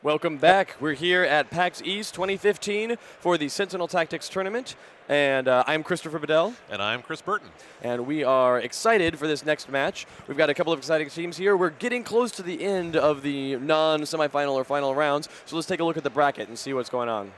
Welcome back. We're here at PAX East 2015 for the Sentinel Tactics Tournament, and I'm Christopher Bedell. And I'm Chris Burton. And we are excited for this next match. We've got a couple of exciting teams here. We're getting close to the end of the non-semifinal or final rounds, so let's take a look at the bracket and see what's going on.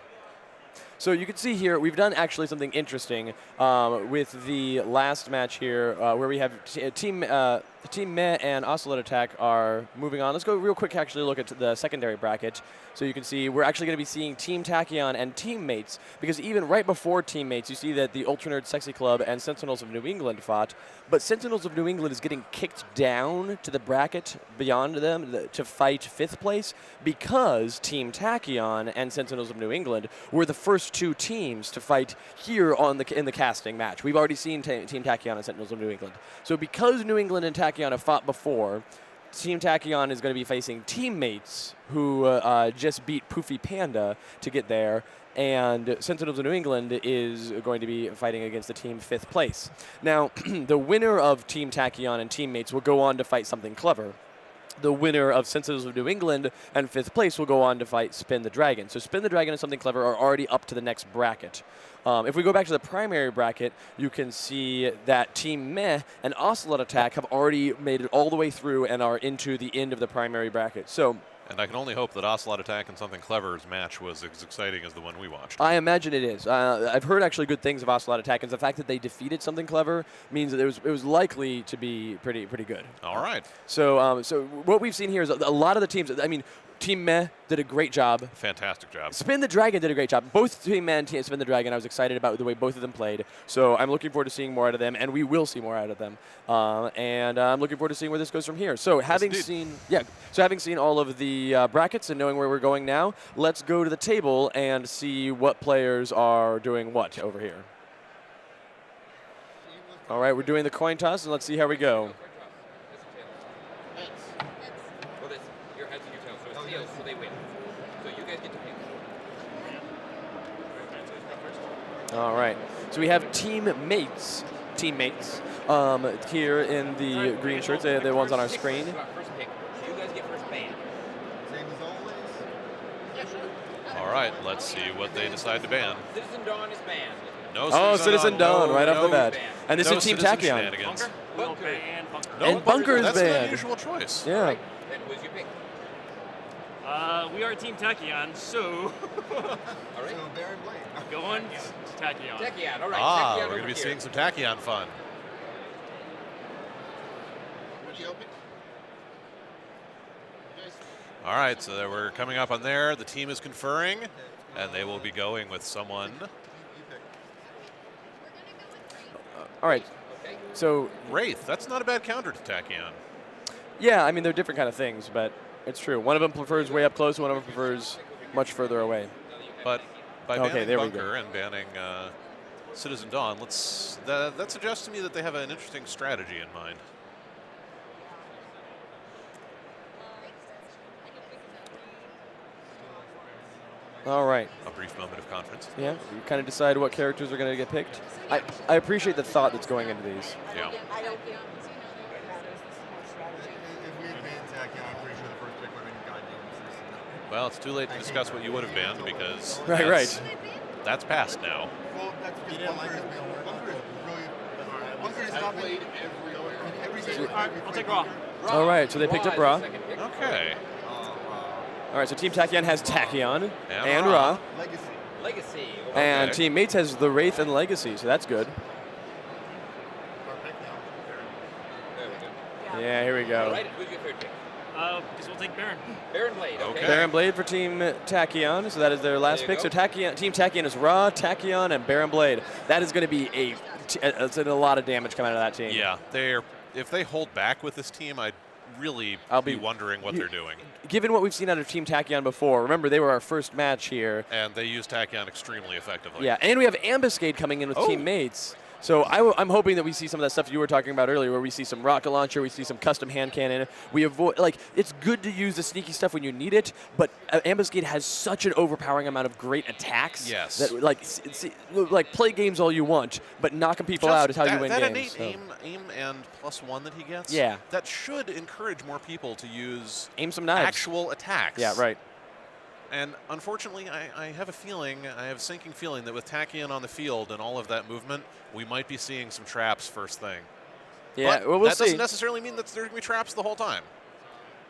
So you can see here, we've done actually something interesting with the last match here where we have Team Meh and Ocelot Attack are moving on. Let's go real quick actually look at the secondary bracket. So you can see we're actually going to be seeing Team Tachyon and Teammates, because even right before Teammates, you see that the Ultra Nerd Sexy Club and Sentinels of New England fought, but Sentinels of New England is getting kicked down to the bracket beyond them to fight 5th place because Team Tachyon and Sentinels of New England were the first two teams to fight here in the casting match. We've already seen Team Tachyon and Sentinels of New England. So because New England and Tachyon have fought before, Team Tachyon is going to be facing Teammates, who just beat Poofy Panda to get there, and Sentinels of New England is going to be fighting against the team 5th place. Now, the winner of Team Tachyon and Teammates will go on to fight Something Clever. The winner of Sentinels of New England and 5th place will go on to fight Spin the Dragon. So Spin the Dragon and Something Clever are already up to the next bracket. If we go back to the primary bracket, you can see that Team Meh and Ocelot Attack have already made it all the way through and are into the end of the primary bracket. So. And I can only hope that Ocelot Attack and Something Clever's match was as exciting as the one we watched. I imagine it is. I've heard actually good things of Ocelot Attack, and the fact that they defeated Something Clever means that it was likely to be pretty good. All right. So what we've seen here is a lot of the teams. I mean, Team Meh did a great job. Fantastic job. Spin the Dragon did a great job. Both Team Meh and Spin the Dragon, I was excited about the way both of them played. So I'm looking forward to seeing more out of them, and we will see more out of them. And I'm looking forward to seeing where this goes from here. So having seen all of the brackets and knowing where we're going now, let's go to the table and see what players are doing what over here. All right, we're doing the coin toss, and let's see how we go. So they win. So you guys get to pick. All right. So we have teammates here in the green shirts. They're the ones on our screen. First pick. So you guys get first ban. Same as always? Yeah, sure. All right, let's see what they decide to ban. Citizen Dawn is banned. No Citizen Dawn right off the bat. And this no is Team Citizen Tachyon. shenanigans. Bunker. And Bunker is That's banned. an unusual choice. Yeah. Right. Then who's your pick? We are Team Tachyon, so All right. So Baron Blade. going to Tachyon. Tachyon. All right. Ah, Tachyon we're over going to be here. seeing some Tachyon fun. What do you open? All right, so we're coming up on there. The team is conferring, and they will be going with someone. You pick. All right. Okay. So, Wraith, that's not a bad counter to Tachyon. yeah, I mean, they're different kind of things, but it's true. One of them prefers way up close, one of them prefers much further away. But by Okay, banning there we go. Bunker and banning Citizen Dawn, that suggests to me that they have an interesting strategy in mind. All right. A brief moment of conference. Yeah, you kind of decide what characters are going to get picked. I appreciate the thought that's going into these. Yeah. If we had banned Tachyon, I'm pretty sure the first pick would have been goddamn Citizen. Well, it's too late to discuss what you would have banned because Right. that's past now. Well, that's because Bunker is really... Bunker has not played every single... Alright, I'll take Raw. All right, so they picked up Raw Ra. is the second pick. Okay. All right, so Team Tachyon has Tachyon and Ra. Ra. Legacy. Legacy. And Okay. Teammates has the Wraith and Legacy, so that's good. Our pick now. There we go. Yeah, here we All go. right. Who's your third pick? Guess we'll take Baron. Baron Blade. Okay. Okay. Baron Blade for Team Tachyon, so that is their last There you pick. go. So Team Tachyon is Ra, Tachyon, and Baron Blade. That is going to be a lot of damage coming out of that team. Yeah, if they hold back with this team, I'd really I'll be be- wondering what they're doing. Given what we've seen out of Team Tachyon before, remember they were our first match here. And they use Tachyon extremely effectively. Yeah, and we have Ambuscade coming in with Oh. Teammates. So I'm hoping that we see some of that stuff you were talking about earlier, where we see some rocket launcher, we see some custom hand cannon. We avoid it's good to use the sneaky stuff when you need it, but Ambuscade has such an overpowering amount of great attacks. Yes. That play games all you want, but knocking people out is how you win that games. innate aim and +1 that he gets. Yeah. That should encourage more people to use Aim some knives. actual attacks. Yeah, right. And unfortunately, I have a feeling, I have a sinking feeling that with Tachyon on the field and all of that movement, we might be seeing some traps first thing. Yeah, but well, we'll that see. doesn't necessarily mean that there's going to be traps the whole time.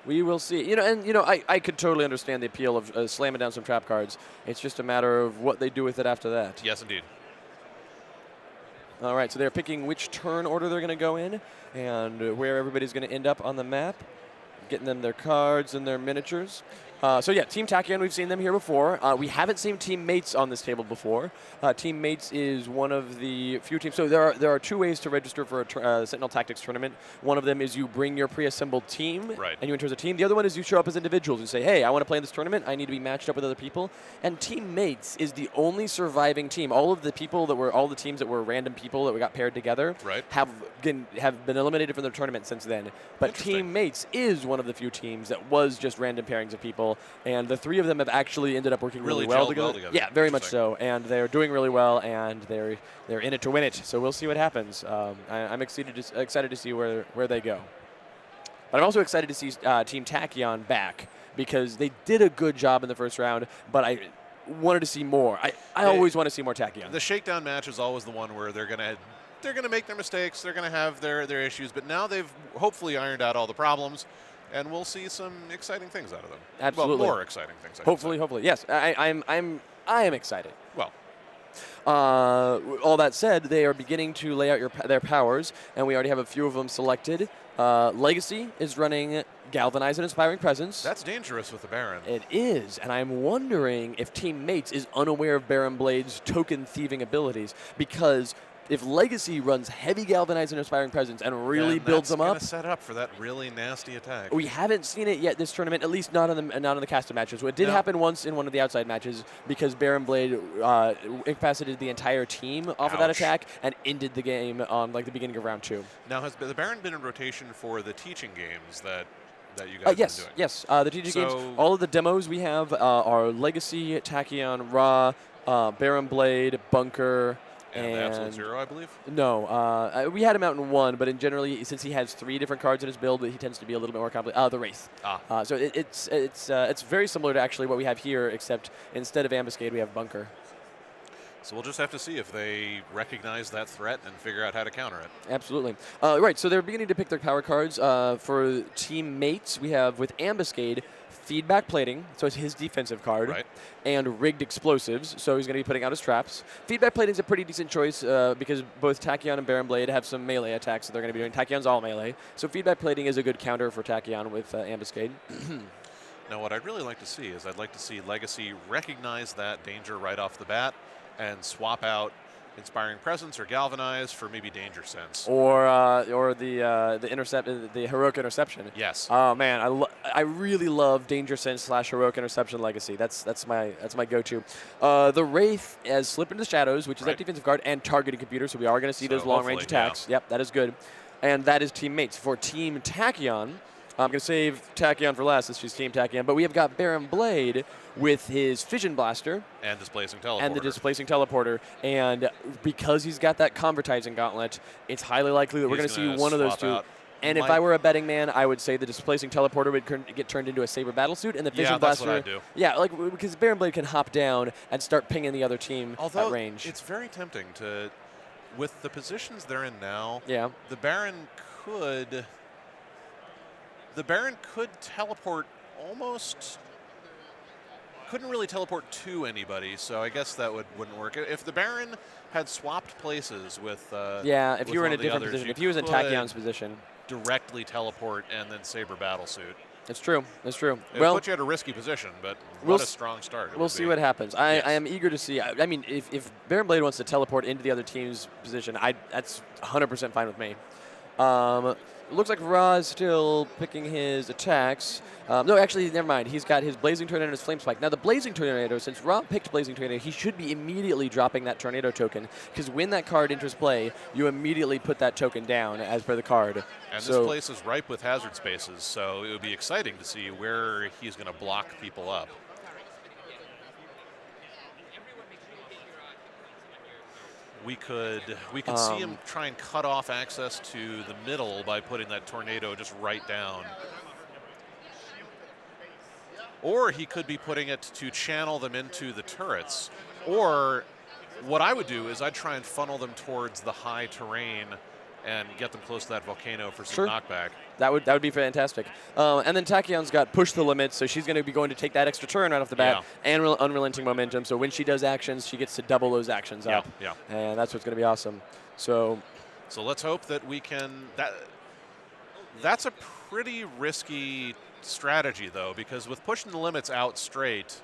We will see. I could totally understand the appeal of slamming down some trap cards. It's just a matter of what they do with it after that. Yes, indeed. All right, so they're picking which turn order they're going to go in and where everybody's going to end up on the map, getting them their cards and their miniatures. So yeah, Team Tachyon, we've seen them here before. We haven't seen Team Mates on this table before. Team Mates is one of the few teams. So there are 2 ways to register for a Sentinel Tactics tournament. One of them is you bring your pre-assembled team, Right. and you enter as a team. The other one is you show up as individuals and say, hey, I want to play in this tournament. I need to be matched up with other people. And Team Mates is the only surviving team. All the teams that were random people that we got paired together Right. have been eliminated from the tournament since then. But Team Mates is one of the few teams that was just random pairings of people. And the 3 of them have actually ended up working really well gelled together. well together. Yeah, very much so. And they're doing really well, and they're in it to win it. So we'll see what happens. I'm excited to see where they go. But I'm also excited to see Team Tachyon back because they did a good job in the first round, but I wanted to see more. I always want to see more Tachyon. The shakedown match is always the one where they're going to make their mistakes, they're going to have their issues, but now they've hopefully ironed out all the problems. And we'll see some exciting things out of them. Absolutely. Well, more exciting things. Hopefully. Yes, I am excited. Well, all that said, they are beginning to lay out their powers, and we already have a few of them selected. Legacy is running Galvanize and Inspiring Presence. that's dangerous with the Baron. It is, and I'm wondering if Team Mates is unaware of Baron Blade's token thieving abilities, because if Legacy runs heavy Galvanize and Inspiring Presence and really builds them up, that's going to set up for that really nasty attack. we haven't seen it yet this tournament, at least not in the casted matches. It did happen once in one of the outside matches because Baron Blade incapacitated the entire team off of that attack and ended the game on the beginning of round 2. Now, has the Baron been in rotation for the teaching games that you guys Yes, have been doing? yes. The teaching games, all of the demos we have are Legacy, Tachyon, Ra, Baron Blade, Bunker, And the Absolute Zero, I believe? No, we had him out in 1, but generally, since he has 3 different cards in his build, he tends to be a little bit more complicated. The Wraith. So it's very similar to actually what we have here, except instead of Ambuscade, we have Bunker. So we'll just have to see if they recognize that threat and figure out how to counter it. Absolutely. Right, so they're beginning to pick their power cards. For Team Mates, we have with Ambuscade, Feedback Plating, so it's his defensive card, Right. and Rigged Explosives, so he's going to be putting out his traps. Feedback Plating is a pretty decent choice because both Tachyon and Baron Blade have some melee attacks that they're going to be doing. Tachyon's all melee, so Feedback Plating is a good counter for Tachyon with Ambuscade. Now, what I'd really like to see is I'd like to see Legacy recognize that danger right off the bat and swap out Inspiring Presence or Galvanize for maybe Danger Sense. Or the Heroic Interception. Yes. Oh man, I really love Danger Sense / Heroic Interception Legacy. That's my go-to. The Wraith as Slip into the Shadows, which is that defensive card, and Targeting Computer, so we are going to see those long-range attacks. Yeah. Yep, that is good. And that is Team Mates. For Team Tachyon, I'm going to save Tachyon for last. It's just Team Tachyon. But we have got Baron Blade with his Fission Blaster. And Displacing Teleporter. And the Displacing Teleporter. And because he's got that Convertizing Gauntlet, it's highly likely that we're going to see one of those two. And if I were a betting man, I would say the Displacing Teleporter would get turned into a Saber Battlesuit, and the Fission Blaster. That's what I'd do. Yeah, because Baron Blade can hop down and start pinging the other team Although at range. it's very tempting to, with the positions they're in now, yeah. the Baron could teleport almost. Couldn't really teleport to anybody, so I guess that wouldn't work. If the Baron had swapped places with if you were in a different others, position, if he was in Tachyon's position, directly teleport and then Saber Battlesuit. It's true. It's true. It well, put you at a risky position, but we'll what a strong start. We'll see what happens. I am eager to see. I mean, if Baron Blade wants to teleport into the other team's position, that's 100% fine with me. It looks like Ra is still picking his attacks. No, actually, never mind. He's got his Blazing Tornado and his Flame Spike. Now, the Blazing Tornado, since Ra picked Blazing Tornado, he should be immediately dropping that Tornado token, because when that card enters play, you immediately put that token down as per the card. And this place is ripe with hazard spaces, so it would be exciting to see where he's going to block people up. We could see him try and cut off access to the middle by putting that Tornado just right down. or he could be putting it to channel them into the turrets. Or what I would do is I'd try and funnel them towards the high terrain and get them close to that volcano for some knockback. That would be fantastic. And then Tachyon's got push the limits, so she's going to take that extra turn right off the bat, and unrelenting momentum. So when she does actions, she gets to double those actions up. Yeah. And that's what's going to be awesome. So let's hope that we can. That's a pretty risky strategy, though, because with pushing the limits out straight,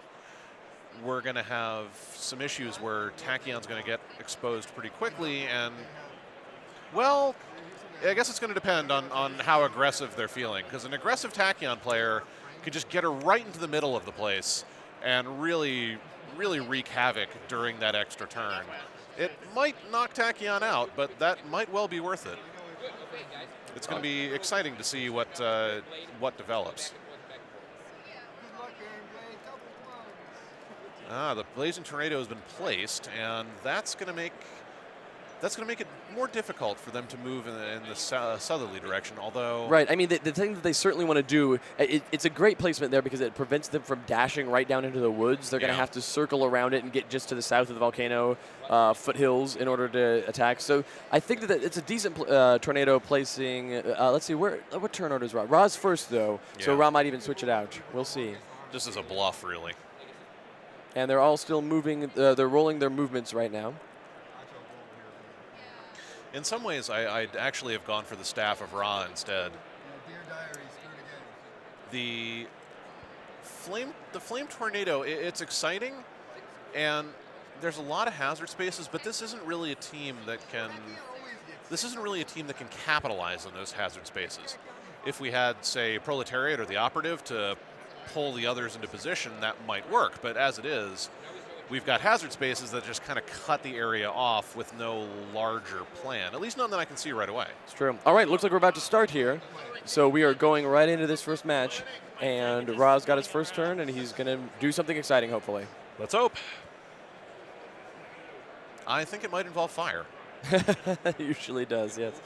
we're going to have some issues where Tachyon's going to get exposed pretty quickly, and well, I guess it's going to depend on how aggressive they're feeling, because an aggressive Tachyon player could just get her right into the middle of the place and really wreak havoc during that extra turn. It might knock Tachyon out, but that might well be worth it. It's going to be exciting to see what develops. The Blazing Tornado has been placed, and that's going to make it more difficult for them to move in the southerly direction, although... Right. I mean, the thing that they certainly want to do, it's a great placement there because it prevents them from dashing right down into the woods. They're going to have to circle around it and get just to the south of the volcano foothills in order to attack. So I think that it's a decent tornado placing... let's see, what turn order is Ra? Ra's first, though, so Ra might even switch it out. We'll see. Just as a bluff, really. And they're all still moving. They're rolling their movements right now. In some ways, I'd actually have gone for the staff of Ra instead. The flame tornado, it's exciting, and there's a lot of hazard spaces, but this isn't really a team that can capitalize on those hazard spaces. If we had, say, Proletariat or the Operative to pull the others into position, that might work. But as it is, we've got hazard spaces that just kind of cut the area off with no larger plan, at least none that I can see right away. It's true. All right, looks like we're about to start here. So we are going right into this first match, and Ra's got his first turn, and he's going to do something exciting, hopefully. Let's hope. I think it might involve fire. It usually does, yes.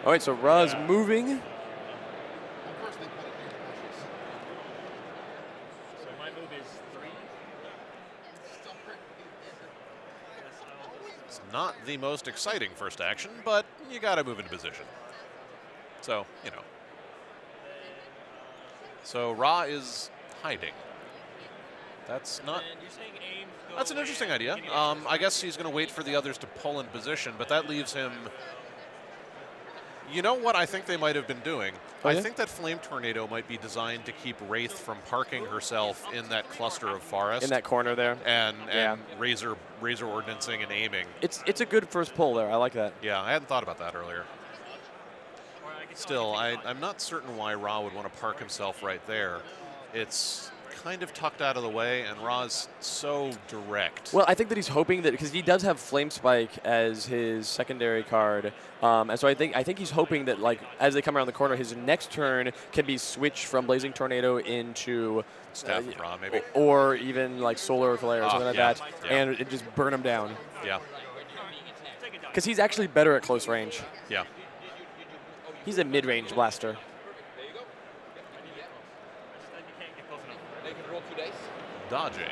All right, so Ra's moving. Not the most exciting first action, but you got to move into position. So, So Ra is hiding. That's not... That's an interesting idea. I guess he's going to wait for the others to pull in position, but that leaves him... You know what I think they might have been doing? I think that Flame Tornado might be designed to keep Wraith from parking herself in that cluster of forest. In that corner there. And razor ordnancing and aiming. It's a good first pull there. I like that. Yeah, I hadn't thought about that earlier. Still, I'm not certain why Ra would want to park himself right there. It's kind of tucked out of the way, and Ra's so direct. Well, I think that he's hoping that, because he does have Flame Spike as his secondary card, and so I think he's hoping that, like, as they come around the corner, his next turn can be switched from Blazing Tornado into Staff of Ra, maybe, or even like Solar Flare or something like that, and it just burn him down. Yeah. Because he's actually better at close range. Yeah. He's a mid-range blaster. Dodging.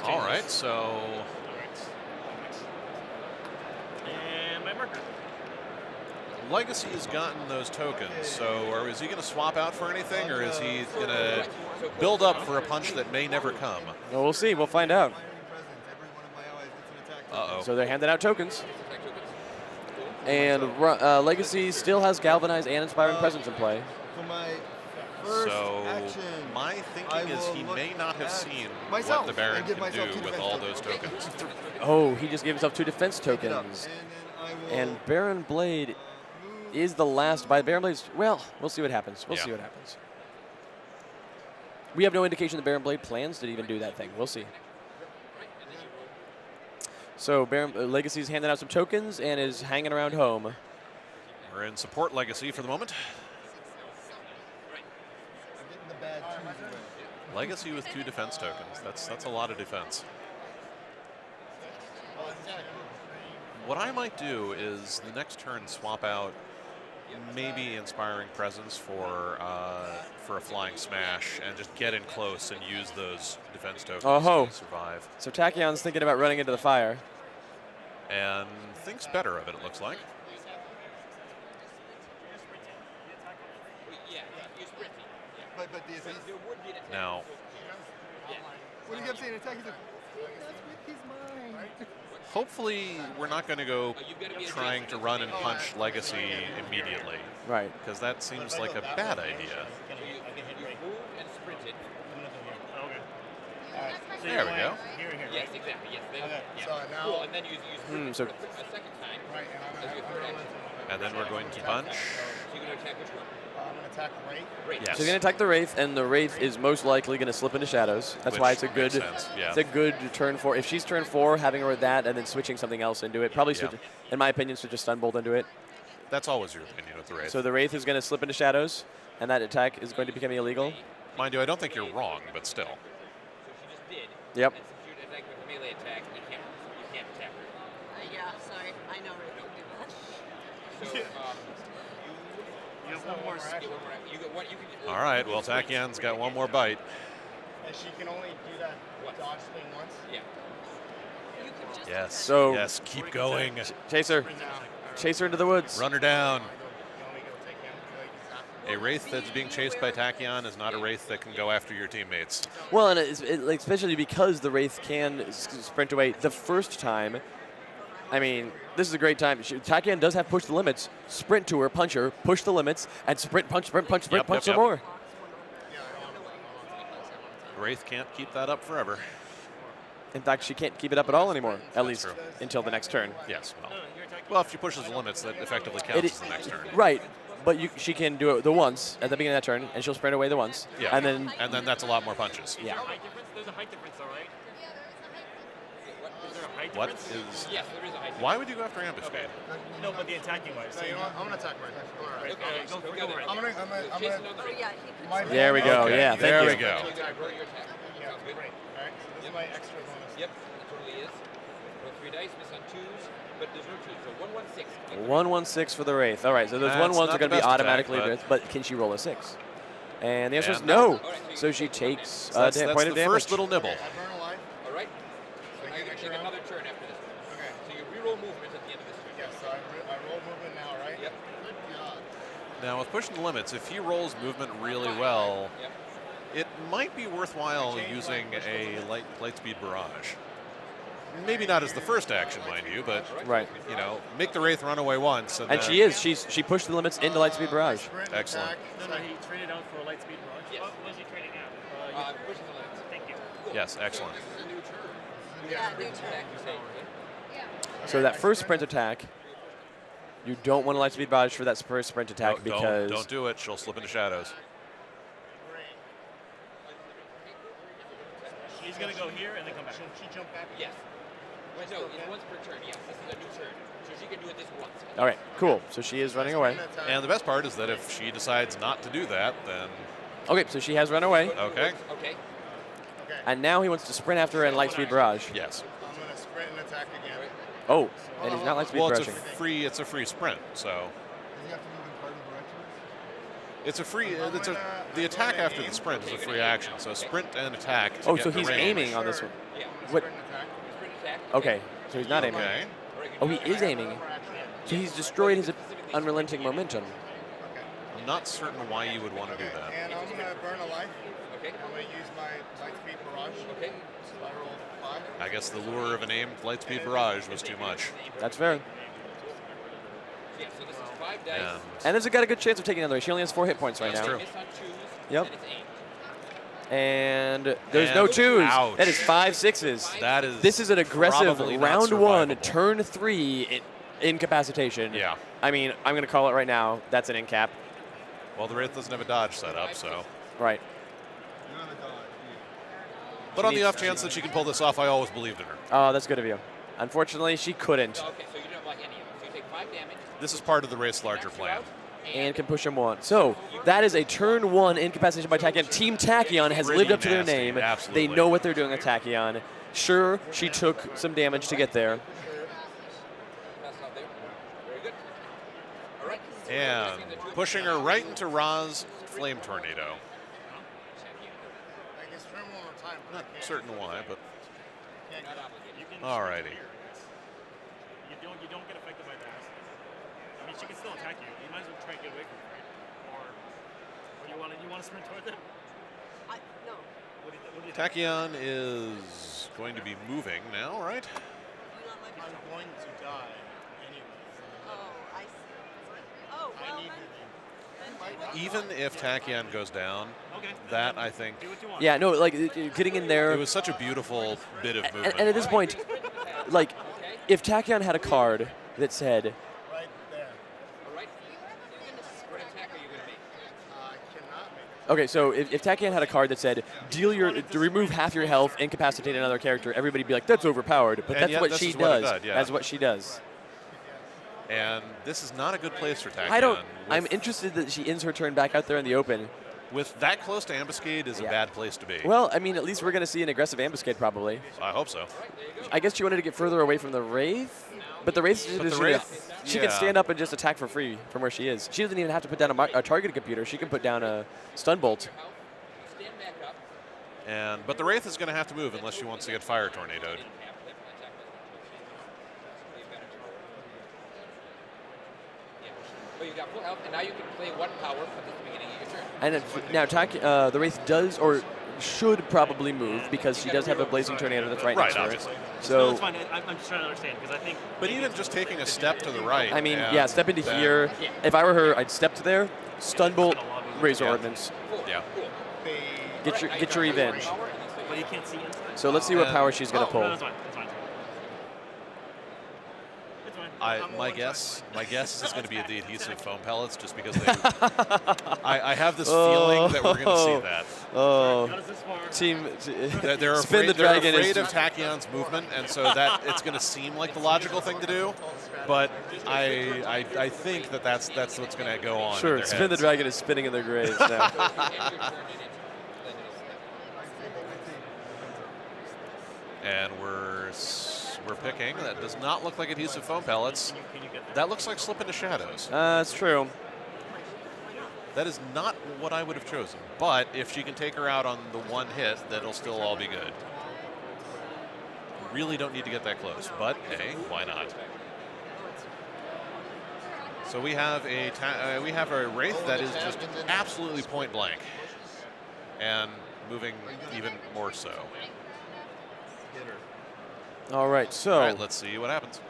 All right, so... And my marker. Legacy has gotten those tokens, so is he going to swap out for anything, or is he going to build up for a punch that may never come? Well, we'll see. We'll find out. Uh-oh. So they're handing out tokens. And Legacy still has Galvanize and Inspiring Presence in play. So my thinking is he may not have seen what the Baron can do with all those tokens. Oh, he just gave himself 2 defense tokens. And Baron Blade is the last. By Baron Blade's, well, we'll see what happens. We'll see what happens. We have no indication that Baron Blade plans to even do that thing. We'll see. So Legacy's handing out some tokens and is hanging around home. We're in support Legacy for the moment. Legacy with 2 defense tokens. That's a lot of defense. What I might do is the next turn swap out maybe inspiring presence for a flying smash and just get in close and use those defense tokens Oh-ho. to survive. So Tachyon's thinking about running into the fire. And thinks better of it, it looks like. But the attack. Now, When he kept saying attack, he's like, that's with his mind. hopefully we're not going to go trying to run and punch Legacy immediately, Right. because that seems like a bad idea. So There we go. Here, here. Yes, exactly. Yes. Then, Okay, yeah. so now- Cool. And then you sprint so- a second time. Right, and As your third action. And then we're going to punch. So you're going to attack which one? I'm going to attack Ray. Great. Yes. So you're going to attack the Wraith, and the Wraith is most likely going to slip into shadows. That's why Which it's a good, makes sense, yeah. it's a good turn 4. If she's turn 4, having her with that, and then switching something else into it, probably Yeah. switch, in my opinion, switch a stun bolt into it. That's always your opinion with the Wraith. So the Wraith is going to slip into shadows, and that attack is going to become illegal. Mind you, I don't think you're wrong, but still. So she just did. Yep. And since you're attacking with a melee attack, you can't attack her. Yeah, sorry. I know Rick can do that. So You have one more. you get one more. You get one. You can get All right, well, Tachyon's got one more bite. And she can only do that dodge thing once. Yeah. You could just Yes. So- yes, keep going. Chase her. Now, Chase her into the woods. Run her down. you only go take him. Like, A Wraith that's being chased by Tachyon is not a Wraith that can go after your teammates. Well, and like, especially because the Wraith can sprint away the first time. I mean, this is a great time. Tachyon does have push the limits. Sprint to her, punch her, push the limits, and sprint, punch, sprint, punch, sprint, Yep, punch yep, some yep. more. Wraith can't keep that up forever. In fact, she can't keep it up at all anymore, at least true. until the next turn. Yes, well. No, you're attacking. Well, if she pushes the limits, that effectively counts as the next turn. Right, but she can do it the once at the beginning of that turn, and she'll sprint away the once. Yeah. And then, And then that's a lot more punches. yeah. Height difference? There's a height difference, all right? Is there a height What difference? is... Yes, there is a high. Why would you go after ambuscade? No, but the attacking wise. no, you know what? I'm going to attack Ray. All right. Go right. I'm going to, Chase another Oh, Ray. yeah, he could. my There we go. Okay, Yeah, there thank we you. go. You gotta roll your attack. Yeah, Sounds good. great. All right, so this is my extra bonus. Yep, it totally is. Roll 3 dice, miss on 2s, but there's no 2s. So 116. 1-1-6 for the Wraith. All right, so those That's 1-1s not are going to the be best attack, automatically but- Wraith, but can she roll a 6? And the answer is And no. no. So she takes So that's a point the of damage. first little nibble. Okay, I burn alive. All right. So now you're going to take another turn after this one. Okay. So you reroll movement at the end of this turn. Yes, so I roll movement now, right? Yep. Good God. Now, with pushing the limits, if he rolls movement really well, Yep. it might be worthwhile using a lightspeed barrage. Maybe not as the first action, mind you, but Right. you know, make the Wraith run away once, and And then she is. She pushed the limits into Lightspeed Barrage. Sprint, Excellent. attack, No, no, he traded out for a light speed barrage. Yes. What was he trading out? Pushing the limits. Thank you. Yes, excellent. So this is a new turn. Yeah, new Sprint turn. attack, you say. Okay? So that first sprint attack, you don't want to Lightspeed Barrage for that first sprint attack because don't do it. She'll slip into shadows. He's going to go here and then come back. Should she jump back? Yes. Well, no, it's once per turn. Yes, this is a new turn. So she can do it this once. All right, cool. So she is running away. Sprint attack. And the best part is that if she decides not to do that, then Okay, so she has run away, okay, Okay. Okay. and now he wants to sprint after her and Lightspeed Barrage. yes. I'm going to sprint and attack again. Oh, and he's not Lightspeed Well, Barraging. it's a free sprint, so Does he have to move in cardinal directions? it's a free. The attack after the sprint is a free action. So sprint and attack. To Oh, get so the he's range. aiming on this one. Yeah. What? Sprint attack. Sprint attack. Okay, so he's not aiming. Okay. Oh, he is aiming. So he's destroyed his unrelenting momentum. Okay. I'm not certain why you would want to do that. And I'm going to burn a life. Okay. I'm going to use my lightspeed barrage. Okay. So I roll 5. I guess the lure of an aimed lightspeed barrage was too much. That's fair. Yeah, so this is 5 dice. And And has got a good chance of taking another. She only has 4 hit points right That's now. true. Miss on 2s. Yep. And it's aimed. And there's And no 2s. ouch. That is 5 6s. that is. This is an aggressive probably not round 1, survivable. turn 3 incapacitation. Yeah. I mean, I'm going to call it right now. That's an incap. Well, the Wraith doesn't have a dodge set up, so. Right. But on the off chance that she can pull this off, I always believed in her. Oh, that's good of you. Unfortunately, she couldn't Okay, so you don't block any of them. So you take 5 damage. This is part of the Wraith's larger plan. and can push him 1. So that is a turn 1 incapacitation by Tachyon. Team Tachyon has Pretty lived up to their nasty, name. absolutely. They know what they're doing with Tachyon. Sure, she took some damage to get there. Pass out there. Very good. All right. And pushing her right into Ra's Flame Tornado. I guess try one more time. Not certain why, but You can alrighty. You don't get affected by that. I mean, she can still attack you. You might as well try and get away from her, right? Or you want to sprint toward them? No. What do you think? Tachyon is going to be moving now, right? You not like I'm going to die anyway. Oh, I see. Oh, well, then Even if Tachyon goes down, Okay. that I think Do what you want. Yeah, no, like getting in there. it was such a beautiful bit of movement. And at this point, like, if Tachyon had a card that said, Right there. All right. What attack are you going to make? I cannot make it. okay, so if Tachyon had a card that said, to remove half your health, incapacitate another character, everybody'd be like, that's overpowered. But And that's yet what this she is what it does. did, yeah. That's what she does. And this is not a good place for Tachyon. I don't. With, I'm interested that she ends her turn back out there in the open. with that close to Ambuscade is a Yeah. bad place to be. Well, I mean, at least we're going to see an aggressive ambuscade probably. I hope so. I guess she wanted to get further away from the Wraith, but the Wraith, But the Wraith, she yeah. can stand up and just attack for free from where she is. She doesn't even have to put down a targeted computer. She can put down a stun bolt. Stand back up. But the Wraith is going to have to move unless she wants to get fire tornadoed. Well, you got full health, and now you can play one power from the beginning of your turn. And now the Wraith does or should probably move because she does have a blazing tornado that's right, Right, next to her. obviously. No, So it's fine. I'm just trying to understand because I think. But even just taking a step to the right. I mean, and yeah, step into then- here. If I were her, I'd step to there, stun bolt, razor Yeah. ordnance. Yeah. Get your revenge. But you can't see inside. So let's see what And- power she's gonna No, pull. that's fine. That's fine. It's fine. My guess is it's going to be the adhesive foam pellets, just because they. I have this feeling that we're going to see that. Oh, Got us this far. team. They're Spin afraid, the dragon they're is- afraid of Tachyon's movement, and so that it's going to seem like the logical thing to do. But I think that's what's going to go on. in Sure, their spin the heads. dragon is spinning in their graves now. And we're picking. That does not look like adhesive foam pellets. Can you get there? That looks like slip into shadows. That's true. That is not what I would have chosen. But if she can take her out on the one hit, that'll still all be good. Really don't need to get that close, but hey, why not? So we have a Wraith that is just absolutely point blank, and moving even more so. All right, so All right, let's see what happens,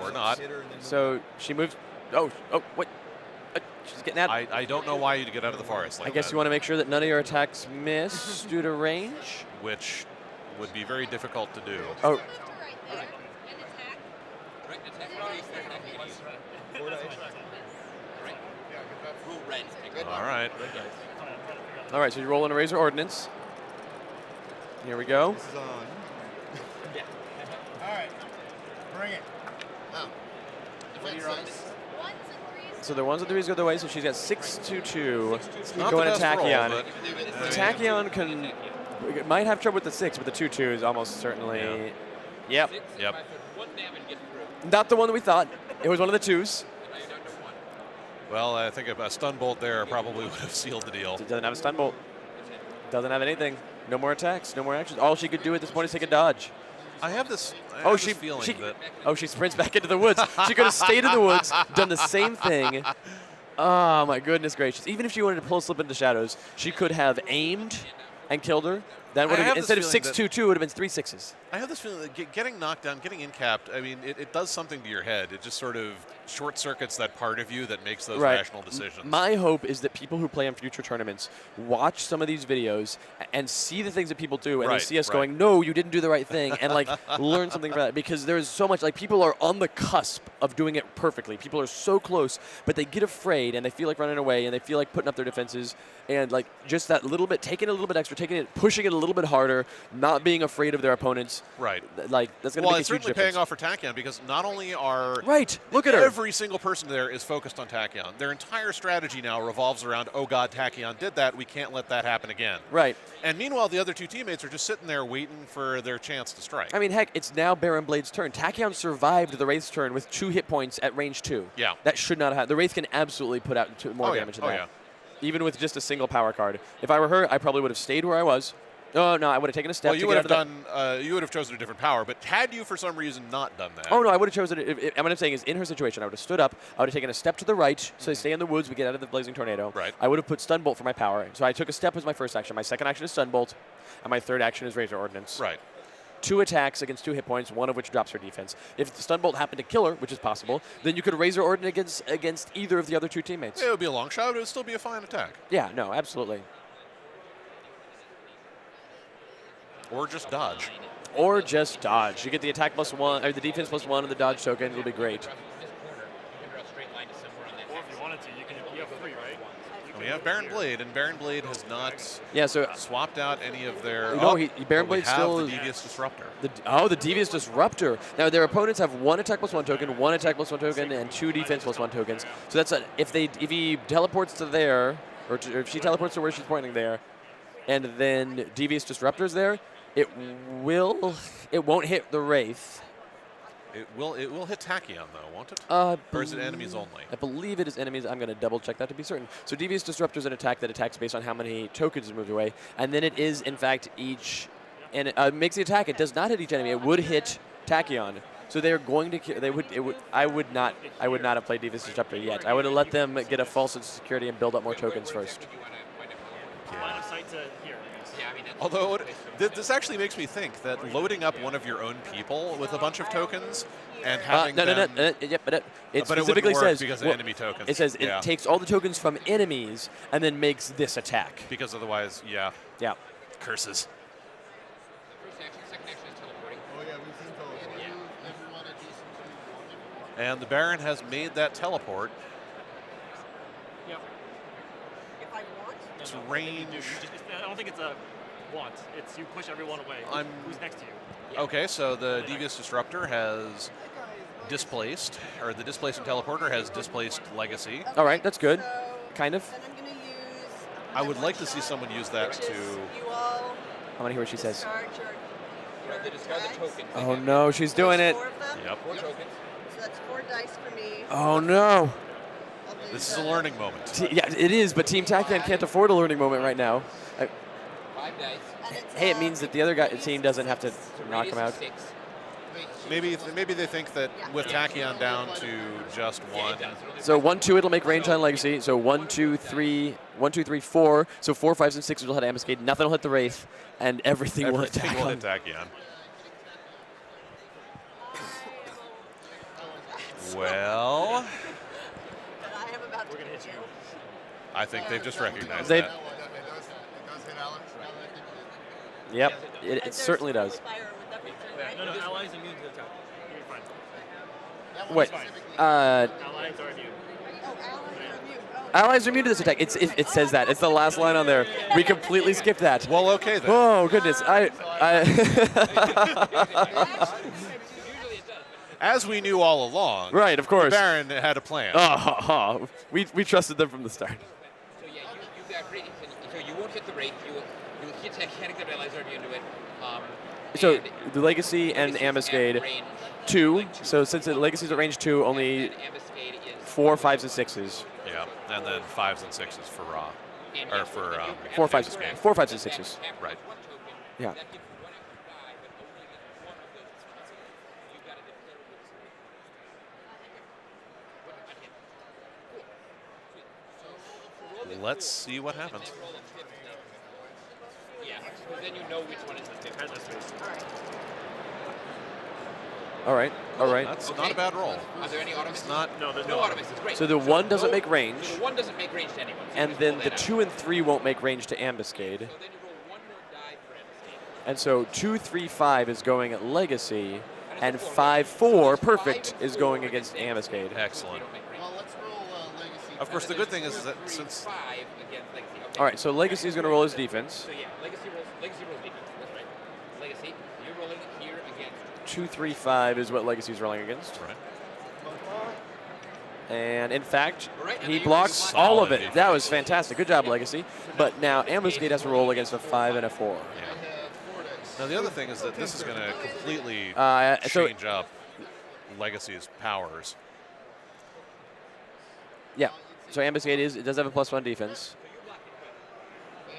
or not. so she moves. Oh, wait. She's getting out. I don't know why you'd get out of the forest like I guess that, you want to make sure that none of your attacks miss due to range. which would be very difficult to do. Oh, Right, attack. Rule red. All right. all right. So you're rolling a razor ordnance. Here we go. This is on. All right. Bring it. Oh. So the ones and threes go the way. So she's got 6-2-2. Not Going the to best roll, Tachyon. but Tachyon might have trouble with the 6, but the 2-2 is almost certainly. Yeah. Yep. Yep. One damage gets through. Not the one that we thought. It was one of the 2s. And now you're down to one. Well, I think a stun bolt there probably would have sealed the deal. It doesn't have a stun bolt. Doesn't have anything. No more attacks. No more actions. All she could do at this point is take a dodge. I have this feeling that she sprints back into the woods. She could have stayed in the woods, done the same thing. Oh my goodness gracious! Even if she wanted to pull slip into shadows, she could have aimed and killed her. That would I have have instead of this feeling 6-2-2, it would have been 3 6s. I have this feeling that getting knocked down, getting incapped, I mean, it does something to your head. It just sort of short circuits that part of you that makes those Right. rational decisions. My hope is that people who play in future tournaments watch some of these videos and see the things that people do, and Right, they see us right. going, "No, you didn't do the right thing," and like learn something from that. Because there's so much, like people are on the cusp of doing it perfectly. People are so close, but they get afraid and they feel like running away and they feel like putting up their defenses, and like just that little bit, taking it a little bit extra, taking it, pushing it a little bit harder, not being afraid of their opponents. Right. Like, that's going to Well, make a it's huge certainly difference. paying off for Tachyon because not only are Right. Look at her. every single person there is focused on Tachyon. Their entire strategy now revolves around, oh God, Tachyon did that. We can't let that happen again. Right. And meanwhile, the other two teammates are just sitting there waiting for their chance to strike. I mean, heck, it's now Baron Blade's turn. Tachyon survived the Wraith's turn with 2 hit points at range 2. Yeah. That should not have. The Wraith can absolutely put out more damage than that. Even with just a single power card. If I were her, I probably would have stayed where I was. Oh, no, I would have taken a step Well, to you get would out have of done. You would have chosen a different power, but had you for some reason not done that? Oh, no, I would have chosen it. What I'm saying is, in her situation, I would have stood up. I would have taken a step to the right, so they stay in the woods, we get out of the Blazing Tornado. Right. I would have put Stun Bolt for my power. So I took a step as my first action. My second action is Stun Bolt, and my third action is Razor Ordnance. Right. 2 attacks against 2 hit points, one of which drops her defense. If the Stun Bolt happened to kill her, which is possible, then you could Razor Ordnance against either of the other 2 teammates. It would be a long shot, but it would still be a fine attack. Yeah, no, absolutely. Or just dodge. Or just dodge. You get the attack +1, or the defense +1, and the dodge token. It'll be great. Or if you wanted to, you have 3, right? We have Baron Blade, and Baron Blade has not swapped out any of their. No, Baron Blade still the Devious Disruptor. The Devious Disruptor. Now their opponents have 1 attack +1 token, 1 attack +1 token, and 2 defense +1 tokens. So that's if he teleports to there, or if she teleports to where she's pointing there, and then Devious Disruptor's there, it won't hit the Wraith. It will hit Tachyon though, won't it? Or is it enemies only? I believe it is enemies. I'm going to double check that to be certain. So Devious Disruptor is an attack that attacks based on how many tokens are moved away, and then it is in fact each, and it makes the attack. It does not hit each enemy. It would hit Tachyon. So they are going to. I would not have played Devious Disruptor yet. I would have let them get a false sense of security and build up more tokens first. Line of sight to here. Although this actually makes me think that loading up one of your own people with a bunch of tokens and having but it specifically wouldn't work says because of enemy tokens. It says it takes all the tokens from enemies and then makes this attack. Because otherwise, yeah. Curses. Oh yeah, we've seen teleporting. And the Baron has made that teleport. Yep. If I want. It's range. I don't think it's a want. It's you push everyone away. Who's next to you? Okay, so the Devious Disruptor has displaced, or the displacement teleporter has displaced Legacy. All right, that's good. So Kind of. then I'm going to use. I would like to see someone use that to. You all I want to hear what she says. discard your They discard the dice. tokens. Oh no, she's doing it. 4 of them. Yep. 4 tokens. So that's 4 dice for me. Oh no. I'll do This is a the- learning moment. Yeah, it is, but Team Tachyon can't afford a learning moment right now. 5 dice. and it's, Hey, it means that the other team doesn't have to So knock radius him is out. 6. Maybe they think that with Tachyon down to just 1. So 1, 2, it'll make range on Legacy. So 1, 2, 3, 1, 2, 3, 4. So 4, 5s, and 6s will hit Ambuscade. Nothing will hit the Wraith, and everything will hit Everything will hit Tachyon. Tachyon. Well, that I am about to We're gonna hit you. I think they've just recognized They- that. It does hit Alex. Yep, And it there's certainly friendly does. fire with everything, right? No, allies immune to the attack. You're fine. Wait, Allies are immune. Oh, allies are immune. Oh. allies are immune to this attack. It says that. It's the last line on there. We completely skipped that. Well, okay then. Oh goodness, I As we knew all along, right, of the course. Baron had a plan. Oh, we trusted them from the start. So yeah, you got radius. So you won't hit the rate. You will hit Tachyon, the allies are immune to it. So and the Legacy and Legacy's at Ambuscade, range 2. like 2. So since the Legacy's at range 2, only And Ambuscade is 4, 5s, and 6s. Yeah, and then 5s and 6s for Raw. and Or yes, for then you 4, have 5s, Ambuscade. 4, 5s, and That 6s. have Right. 1 token. Yeah. That gives you 1 extra die, but only against 1 of those expenses. You've got to declare it. Let's see what happens. Yeah, because then you know which one is the 50. Has this face. All right, all right. That's Okay. not a bad roll. Are there any auto misses? Not. No, there's No no auto misses. Great. So the 1 doesn't no- make range, So the 1 doesn't make range to anyone. So you and just then roll the that 2 and 3 won't make range to Ambuscade. out. So then you roll 1 more die for Ambuscade. And so 2, 3, 5 is going at Legacy, and Four. 5, 4, So perfect, 5 and is 4 going against Ambuscade. Excellent. Don't make range. Well, let's roll Legacy. Of course, the good thing is that 3, since 5 against Legacy. Okay. All right, so Legacy is going to roll his defense. So yeah, Legacy rolls defense. 235 is what Legacy's rolling against. Right. And in fact, Right, and he then blocks solid all of it. defense. That was fantastic. Good job, Legacy. But now Ambuscade has to roll against a 5 and a 4. Now the other thing is that this is going to completely So change up Legacy's powers. yeah, so Ambuscade it does have a +1 defense.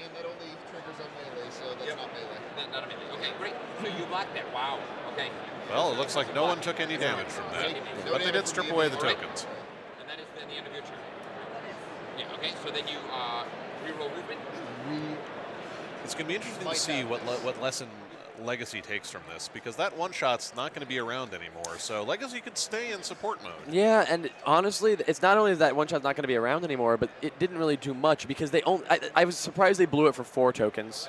And that only triggers on melee, so that's not melee. Not a minute. Okay, great. So you blocked that. Wow. Okay. Well, it looks like no one took any damage from that, but they did strip away the tokens. And that is then the end of your turn. Yeah. Okay. So then you reroll movement. It's going to be interesting to see what lesson Legacy takes from this, because that one-shot's not going to be around anymore, so Legacy could stay in support mode. Yeah, and honestly, it's not only that one shot's not going to be around anymore, but it didn't really do much because they only. I was surprised they blew it for 4 tokens.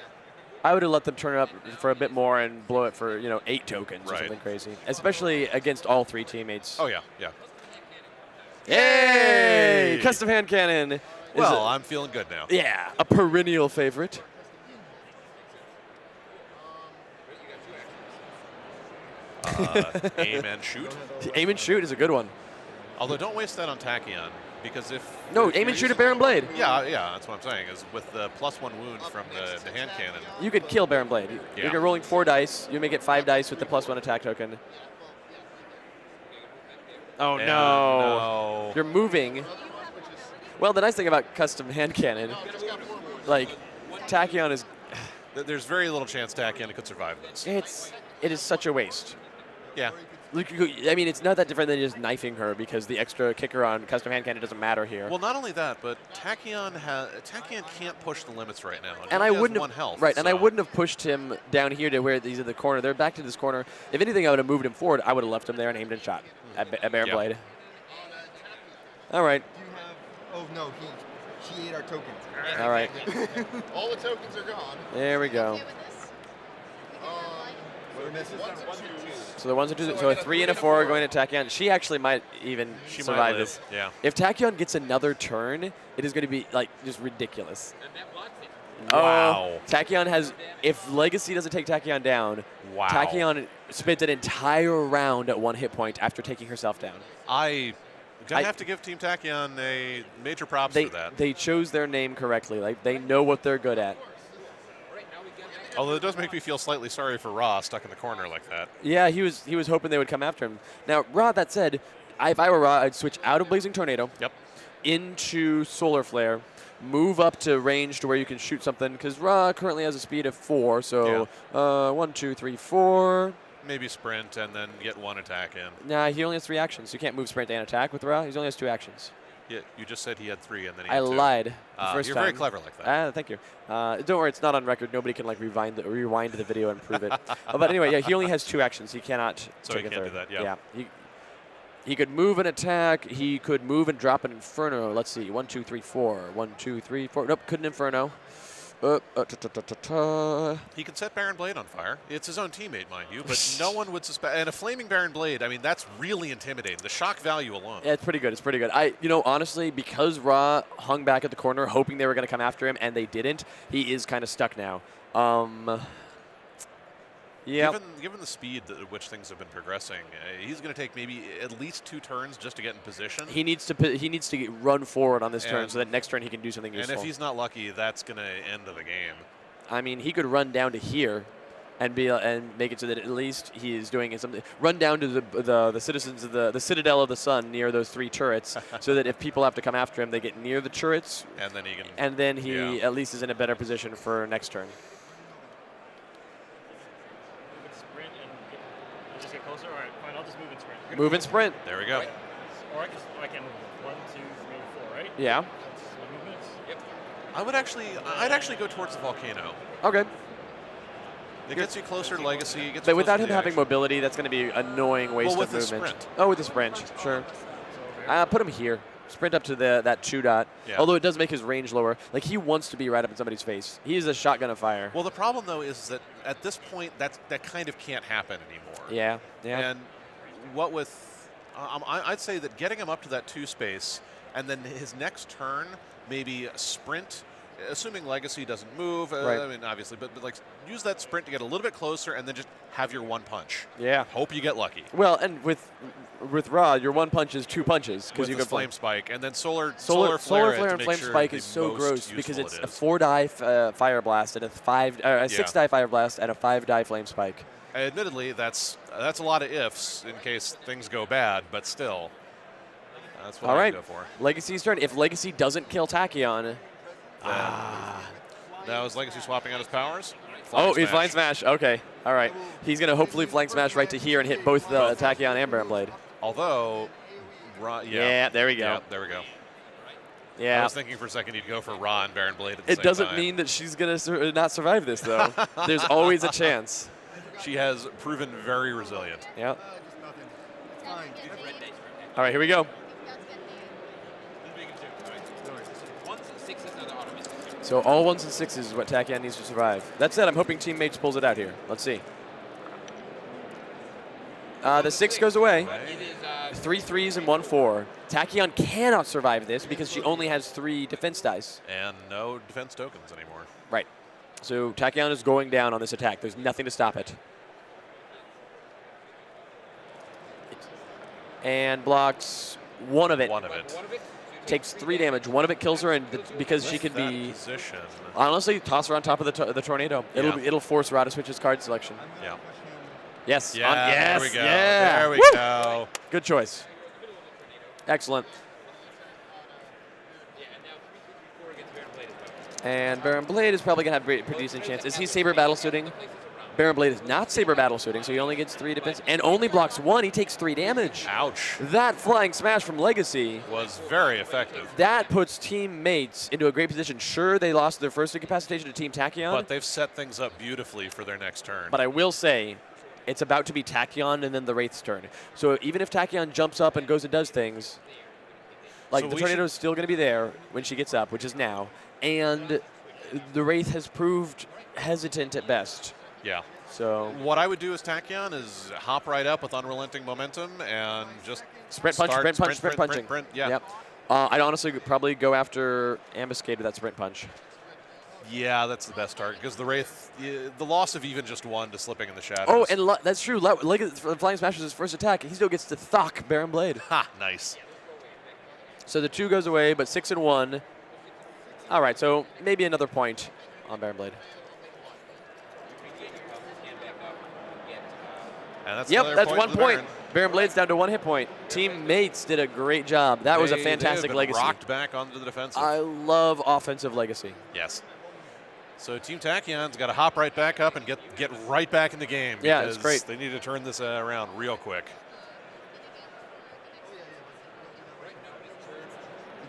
I would have let them turn it up for a bit more and blow it for 8 tokens or Right. something crazy, especially against all 3 teammates. Oh, yeah, yeah. Yay! Custom hand cannon. is Well, a- I'm feeling good now. yeah, a perennial favorite. Aim and shoot. Aim and shoot is a good one. Although don't waste that on Tachyon, because if... No, if aim you're and shoot at using- Baron Blade. Yeah, that's what I'm saying, is with the +1 wound from the hand cannon. You could kill Baron Blade. Yeah. You're rolling 4 dice. You may get 5 dice with the +1 attack token. Oh And no. You're moving. Well, the nice thing about custom hand cannon, like Tachyon is, There's very little chance Tachyon could survive this. it is such a waste. Yeah. Look, I mean, it's not that different than just knifing her because the extra kicker on custom hand cannon doesn't matter here. Well, not only that, but Tachyon can't push the limits right now. And I he only has wouldn't 1 have, health. right, and I so- wouldn't have pushed him down here to where he's in the corner. They're back to this corner. If anything, I would have moved him forward. I would have left him there and aimed and shot at Baron Yeah. Blade. All right. Do you have? Oh no, she ate our tokens. All right. All the tokens are gone. There we go. What are misses? So the 1s and 2s. So a 3 and a 4 are going to Tachyon. She actually might even She might survive live, this. yeah. If Tachyon gets another turn, it is going to be like just ridiculous. And that blocks it. Wow. Tachyon has. If Legacy doesn't take Tachyon down, Wow. Tachyon spent an entire round at 1 hit point after taking herself down. I'm going to have to give Team Tachyon a major props for that. They chose their name correctly. Like they know what they're good at. Although it does make me feel slightly sorry for Raw stuck in the corner like that. Yeah, he was hoping they would come after him. Now, Raw, that said, if I were Raw, I'd switch out of Blazing Tornado Yep. into Solar Flare, move up to range to where you can shoot something, because Ra currently has a speed of 4, so 1, 2, 3, 4. Maybe sprint and then get 1 attack in. Nah, he only has 3 actions. You can't move, sprint, and attack with Ra. He only has 2 actions. Yeah, you just said he had 3 and then he I had 2. lied the first You're time. very clever like that. Thank you. Don't worry, it's not on record. Nobody can like rewind the video and prove it. But anyway, yeah, he only has 2 actions. He cannot So take he a can't third. do that, yeah. He could move and attack. He could move and drop an Inferno. Let's see. 1, 2, 3, 4. 1, 2, 3, 4. Nope, couldn't Inferno. He could set Baron Blade on fire. It's his own teammate, mind you, but no one would suspect. And a flaming Baron Blade, I mean, that's really intimidating. The shock value alone. Yeah, it's pretty good. It's pretty good. Honestly, because Ra hung back at the corner, hoping they were going to come after him, and they didn't, he is kind of stuck now. Yeah. Given the speed at which things have been progressing, he's going to take maybe at least 2 turns just to get in position. He needs to run forward on this turn And- so that next turn he can do something useful. And if he's not lucky, that's going to end the game. I mean, he could run down to here and make it so that at least he is doing something. Run down to the citizens of the Citadel of the Sun near those 3 turrets, so that if people have to come after him, they get near the turrets, And then he can. and then he Yeah. at least is in a better position for next turn. You can sprint and just get closer. All right, fine. I'll just move and sprint. Move and sprint. There we go. Or I can move 1, 2, 3, 4. Right? Yeah. That's my movements. I'd actually go towards the volcano. Okay. It gets you closer to Legacy. It gets But you without closer him to the having action. mobility, that's going to be annoying waste with of the movement. sprint. Oh, with the sprint, sure. Put him here. Sprint up to that 2 dot. Yeah. Although it does make his range lower. Like, he wants to be right up in somebody's face. He is a shotgun of fire. Well, the problem though is that at this point, that kind of can't happen anymore. Yeah. Yeah. And what with, I'd say that getting him up to that 2 space, and then his next turn, maybe a sprint assuming Legacy doesn't move, Right. I mean, obviously, but like use that sprint to get a little bit closer and then just have your one punch. Yeah. Hope you get lucky. Well, and with Ra, your one punch is 2 punches because With you the can flame spike and then solar Solar flare it to and make flame sure spike the is so most gross because useful it's it a is. 4-die fire blast and a 6-die fire blast and a 5-die flame spike. Admittedly, that's a lot of ifs in case things go bad, but still, that's what All I right, go for. Legacy's turn. If Legacy doesn't kill Tachyon, Now is Legacy swapping out his powers? he's flying smash. Okay, all right. He's gonna hopefully flying smash right to here and hit both the Tachyon and Baron Blade. Although, Yeah, there we go. Yeah, there we go. I Yeah. was thinking for a second he'd go for Ra and Baron Blade at the It same doesn't time. mean that she's gonna not survive this though. There's always a chance. She has proven very resilient. Yeah. Just nothing. It's fine. All right, here we go. Ones and sixes are the auto misses. So all 1s and 6s is what Tachyon needs to survive. That said, I'm hoping Teammates pulls it out here. Let's see. The 6 goes away. It is 3 3s and 1 4. Tachyon cannot survive this because she only has 3 defense dice. And no defense tokens anymore. Right. So Tachyon is going down on this attack. There's nothing to stop it. And blocks one of it. One of it. one of it. Takes 3 damage. One of it kills her, and because she With can that be position. honestly toss her on top of the tornado. It'll force Ra to switch his card selection. Yeah. Yes. Yeah. Yes. There we go. Yeah. There we Woo! go. Good choice. Excellent. Yeah, and now 3 4 against Baron Blade as well. And Baron Blade is probably going to have a pretty decent chance. Is he Saber battle suiting? Places around. Baron Blade is not Saber battle suiting, so he only gets 3 defense and only blocks 1. He takes 3 damage. Ouch. That flying smash from Legacy, Was very effective. that puts teammates into a great position. Sure, they lost their first incapacitation to Team Tachyon, But they've set things up beautifully for their next turn. but I will say it's about to be Tachyon and then the Wraith's turn. So even if Tachyon jumps up and goes and does things, like So the we tornado is still going to be there when she gets up, which is now, and the Wraith has proved hesitant at best. Yeah. So What I would do as Tachyon is hop right up with unrelenting momentum and just sprint punch, start sprint punching. sprint. Yeah. Yep. I'd honestly probably go after Ambuscade with that sprint punch. Yeah, that's the best target because the Wraith, the loss of even just 1 to slipping in the shadows. Oh, and that's true. Like Flying Smash is his first attack. He still gets to thock Baron Blade. Ha, nice. So the 2 goes away, but 6 and 1. All right, so maybe another point on Baron Blade. And that's Yep, another that's point 1 to the point. Baron. Baron Blade's down to 1 hit point. Teammates did a great job. That was a They fantastic have been legacy. rocked back onto the defensive. I love offensive legacy. Yes. So Team Tachyon's got to hop right back up and get right back in the game. Yeah, it's because great. They need to turn this around real quick.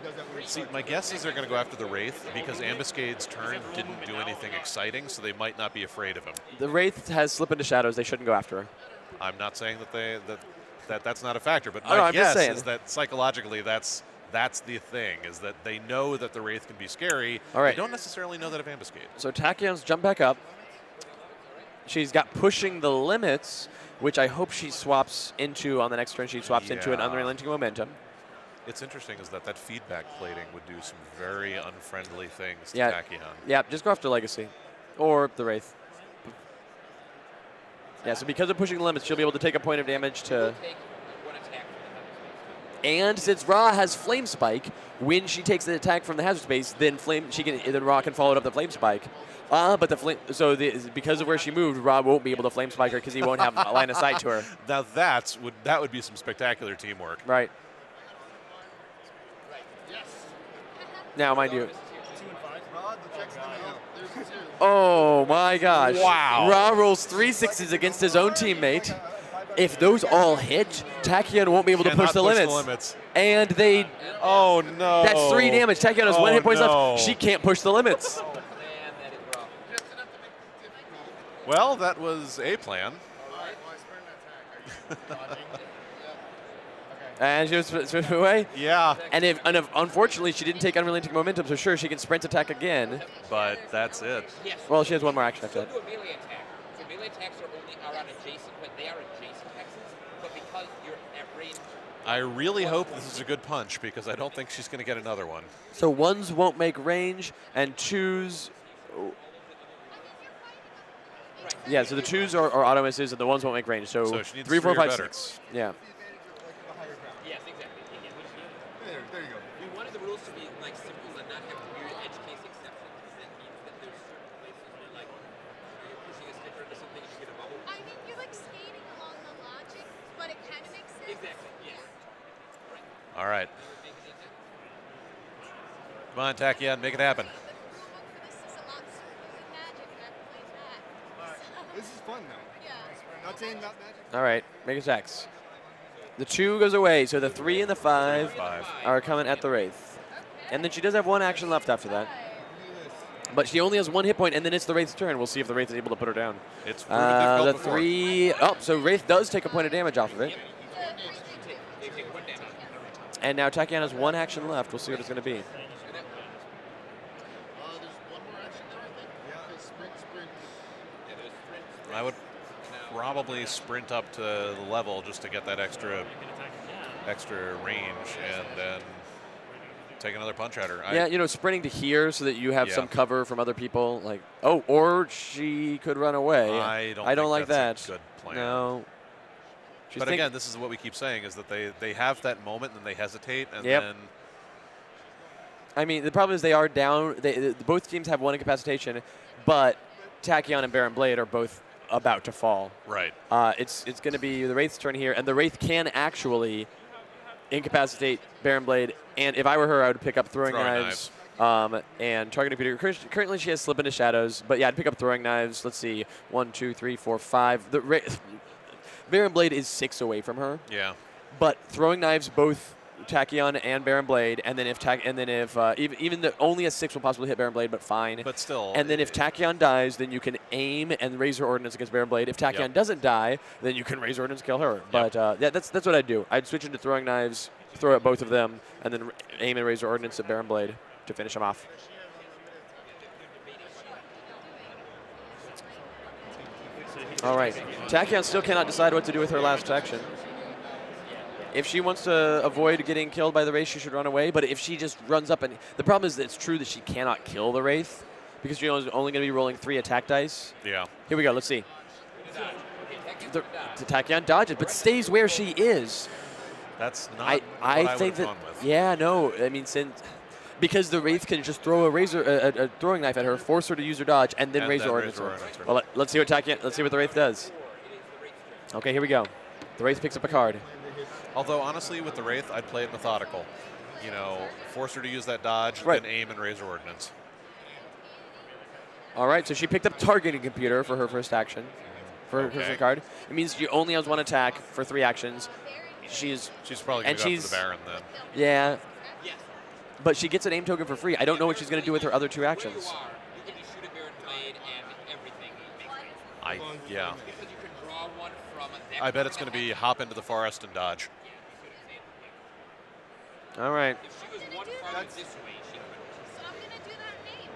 He does that when he's See, my guess is they're going to go after the Wraith because Ambuscade's turn didn't do anything exciting, so they might not be afraid of him. The Wraith has slip into shadows. They shouldn't go after her. I'm not saying that's not a factor, but Oh, no, my I'm just guess saying. is that psychologically that's the thing, is that they know that the Wraith can be scary. All right. They don't necessarily know that of Ambuscade. So Tachyon's jump back up. She's got pushing the limits, which I hope she swaps into on the next turn. She swaps into an Yeah. unrelenting momentum. It's interesting is that feedback plating would do some very unfriendly things to Yeah. Tachyon. Yeah, just go after Legacy or the Wraith. Yeah, so because of pushing the limits, she'll be able to take a point of damage to. Take 1 attack from the hazard space. And since Ra has Flame Spike, when she takes the attack from the hazard space, then Ra can follow it up the Flame Spike. But because of where she moved, Ra won't be able to Flame Spike her because he won't have a line of sight to her. Now that would be some spectacular teamwork. Right. Now, mind you. Rod, the check's in the mail. There's 2. Oh my gosh. Wow. Ra rolls 3 6s against his own teammate. If those all hit, Tachyon won't be able to push Cannot the limits. And they. Oh no. That's 3 damage. Tachyon has 1 hit point no. left. She can't push the limits. Man, that is rough. Well, that was a plan. And she was switched away. Yeah, And if unfortunately she didn't take unrelenting momentum, so sure she can sprint attack again. but that's it. Yes. Well, she has 1 more action after So that. do a melee attack. So melee attacks are on adjacent, but they are adjacent hexes. but because you're at range. I really hope this is a good punch because I don't think she's going to get another one. So ones won't make range, and twos. Yeah, so the twos are auto misses, and the ones won't make range. So, So she needs 3, 4, three or 5, better. 6. Yeah. Yes, exactly. There you go. We wanted the rules to be like simple and not have weird edge case exceptions. That means that there's certain places where like you're pushing a sticker into something and you get a bubble. I mean, you're like skating along the logic, but it kind of makes sense. Exactly. Yes. All right. That would make it easy. Come on, Tachyon, make it happen. The rulebook for this is a lot simpler than Magic, and I've played that. This is fun though. Yeah. Not saying not magic. All right, make attacks. The 2 goes away, so the 3 and the 5 5. are coming at the Wraith. And then she does have 1 action left after that. But she only has 1 hit point, and then it's the Wraith's turn. We'll see if the Wraith is able to put her down. It's proven The difficult before. 3. Oh, so Wraith does take a point of damage off of it. They take 1 damage. And now Tachyon has 1 action left. We'll see what it's going to be. There's one more action there, I think. Yeah. Sprint. Yeah, there's sprint. I would probably sprint up to the level just to get that extra range and then take another punch at her. Yeah, you know, sprinting to here so that you have Yeah. some cover from other people. Like, oh, or she could run away. I don't think like that. a good plan. No. She's But think- again, this is what we keep saying is that they have that moment and then they hesitate and Yep. then I mean, the problem is they are down. Both teams have 1 incapacitation, but Tachyon and Baron Blade are both about to fall. right. It's going to be the Wraith's turn here, and the Wraith can actually incapacitate Baron Blade. And if I were her, I would pick up throwing knives. And target computer. Currently, she has slip into shadows, but yeah, I'd pick up throwing knives. Let's see, 1, 2, 3, 4, 5. Baron Blade is 6 away from her, Yeah. but throwing knives both Tachyon and Baron Blade, and then if even the only a 6 will possibly hit Baron Blade, but fine. But still. And then if Tachyon dies, then you can aim and raise her ordnance against Baron Blade. If Tachyon Yep. doesn't die, then you can raise her ordnance and kill her. But yeah, that's what I'd do. I'd switch into throwing knives, throw at both of them, and then aim and raise her ordnance at Baron Blade to finish him off. All right. Tachyon still cannot decide what to do with her last action. If she wants to avoid getting killed by the Wraith, she should run away. But if she just runs up and... The problem is that it's true that she cannot kill the Wraith because she's only going to be rolling 3 attack dice. Yeah. Here we go. Let's see. The Tachyon dodges, but stays where she is. That's not I what I think would that... have gone with. Yeah, no. I mean, because the Wraith can just throw a throwing knife at her, force her to use her dodge, and then raise her ordnance. Well, let's see what the Wraith does. Okay, here we go. The Wraith picks up a card. Although, honestly, with the Wraith, I'd play it methodical. You know, force her to use that dodge, Right. then aim and raise her ordnance. All right, so she picked up targeting computer for her first action, for her Okay. first card. It means she only has 1 attack for 3 actions. She's probably going and to go she's after the Baron then. yeah, Yes. but she gets an aim token for free. I don't know what she's going to do with her other 2 Where you actions. are, you can just shoot a Baron Blade and everything makes sense. Yeah. Because you can draw one from that. I bet it's going to be hop into the forest and dodge. All right. If she was one farther this way, she could. So I'm gonna do that name.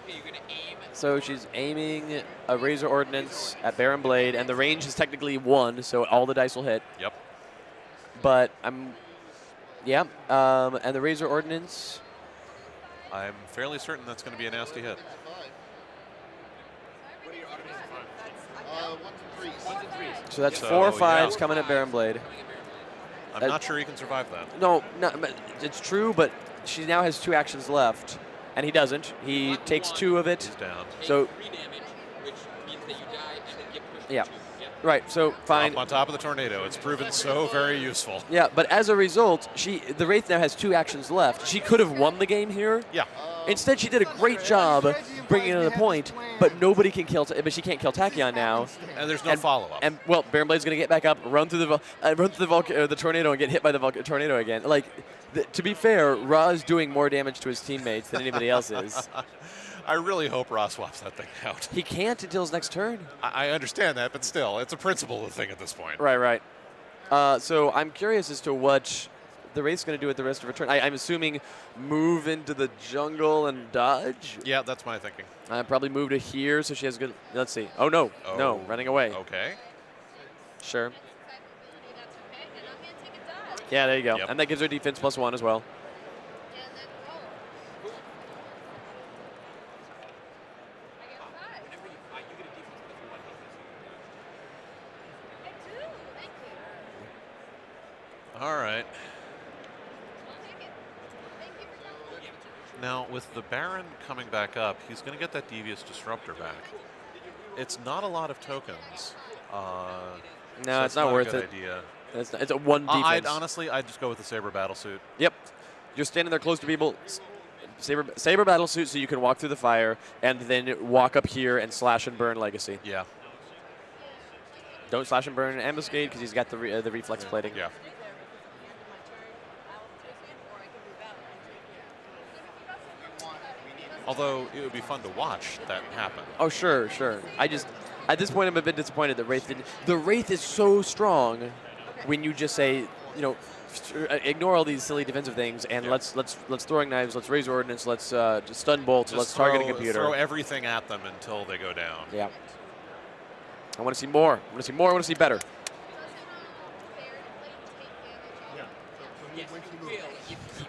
Okay, you're gonna aim. So she's aiming a Razor Ordnance at Baron Blade, and the range is technically 1, so all the dice will hit. Yep. But and the Razor Ordnance. I'm fairly certain that's going to be a nasty hit. What are your automatic? 1 to 3. 1s and 3s. So that's So, 4 5s yeah. coming at Baron Blade. I'm not sure he can survive that. No, it's true, but she now has 2 actions left, and he doesn't. He takes 2 of it. He's down. So 3 damage, which means that you die and then get pushed. Yeah. To 2. Yeah. right, so fine. Up on top of the tornado. It's proven so very useful. Yeah, but as a result, the Wraith now has 2 actions left. She could have won the game here. Yeah. Instead, she did a great job bringing it to the point, but nobody can kill. But she can't kill Tachyon now. And there's no follow-up. And well, Baron Blade's gonna get back up, run through the tornado, and get hit by the tornado again. Like, to be fair, Ra's doing more damage to his teammates than anybody else is. I really hope Ross swaps that thing out. He can't until his next turn. I understand that, but still, it's a principle thing at this point. Right. So I'm curious as to what the Wraith's going to do with the rest of her turn. I'm assuming move into the jungle and dodge. Yeah, that's my thinking. Probably move to here so she has good. Let's see. Oh no, Oh, running away. Okay. Sure. Yeah, there you go. Yep. And that gives her defense +1 as well. And then roll. I get 5. Whenever you fight, you get a defense plus 1 defense. I do. Thank you. All right. I'll take it. Thank you for telling me. Now, with the Baron coming back up, he's going to get that Devious Disruptor back. It's not a lot of tokens. No, so it's not worth a good it. idea. It's a 1 defense. I'd just go with the Saber Battlesuit. Yep. You're standing there close to people. Saber Battlesuit so you can walk through the fire and then walk up here and slash and burn Legacy. Yeah. Don't slash and burn Ambuscade because he's got the reflex plating. Yeah. Although it would be fun to watch that happen. Oh, sure, sure. At this point, I'm a bit disappointed that Wraith didn't. The Wraith is so strong when you just say, ignore all these silly defensive things and let's throwing knives, let's raise ordnance, let's just stun bolts, Just let's target a computer. Throw everything at them until they go down. Yeah. I want to see more. I want to see more. I want to see better. Yeah. Yes, When she you moves. will if he moves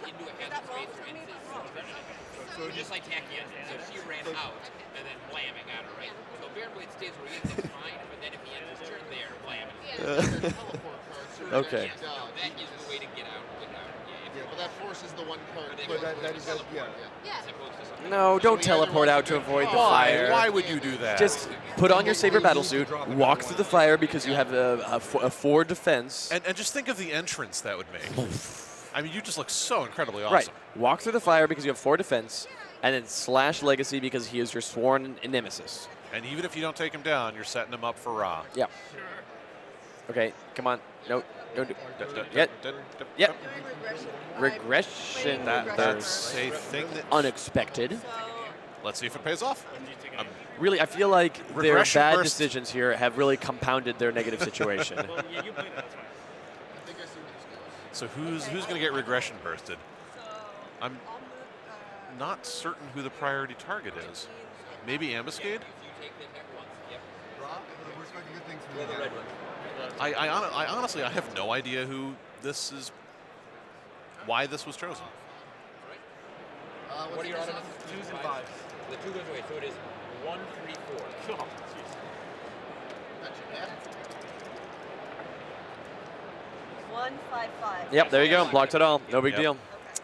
into a hazard space or into So just like Tachyon. So she ran out and then blam, it got her, right? So Baron Blade stays where he is, that's fine, but then if he ends his turn there, blam it. Okay. Yes, no, that is the way to get out. Yeah, but that forces the one card. But But that is yeah. No, don't teleport out to avoid the fire. Why would you do that? Just put on your Saber Battlesuit, walk through the fire because you have a 4 defense. and just think of the entrance that would make. I mean, you just look so incredibly awesome. Right. Walk through the fire because you have 4 defense, and then slash Legacy because he is your sworn nemesis. And even if you don't take him down, you're setting him up for Ra. Yeah. Okay, come on. No, don't do Yep. Yep. Regression. That's a thing that. Unexpected. Let's see if it pays off. Really, I feel like their Regression bad burst. decisions here have really compounded their negative situation. Well, yeah, you play that. That's fine. So who's going to get regression bursted? I'm not certain who the priority target is. Maybe Ambuscade? We're expecting good things from the red one. I honestly, I have no idea who this is, why this was chosen. What are your automatic? 2s and 5s. The 2 goes away, so it is 1, 3, 4. Oh, jeez. One, 5, 5. Yep, there you go. Blocked it all. No big Yep. deal.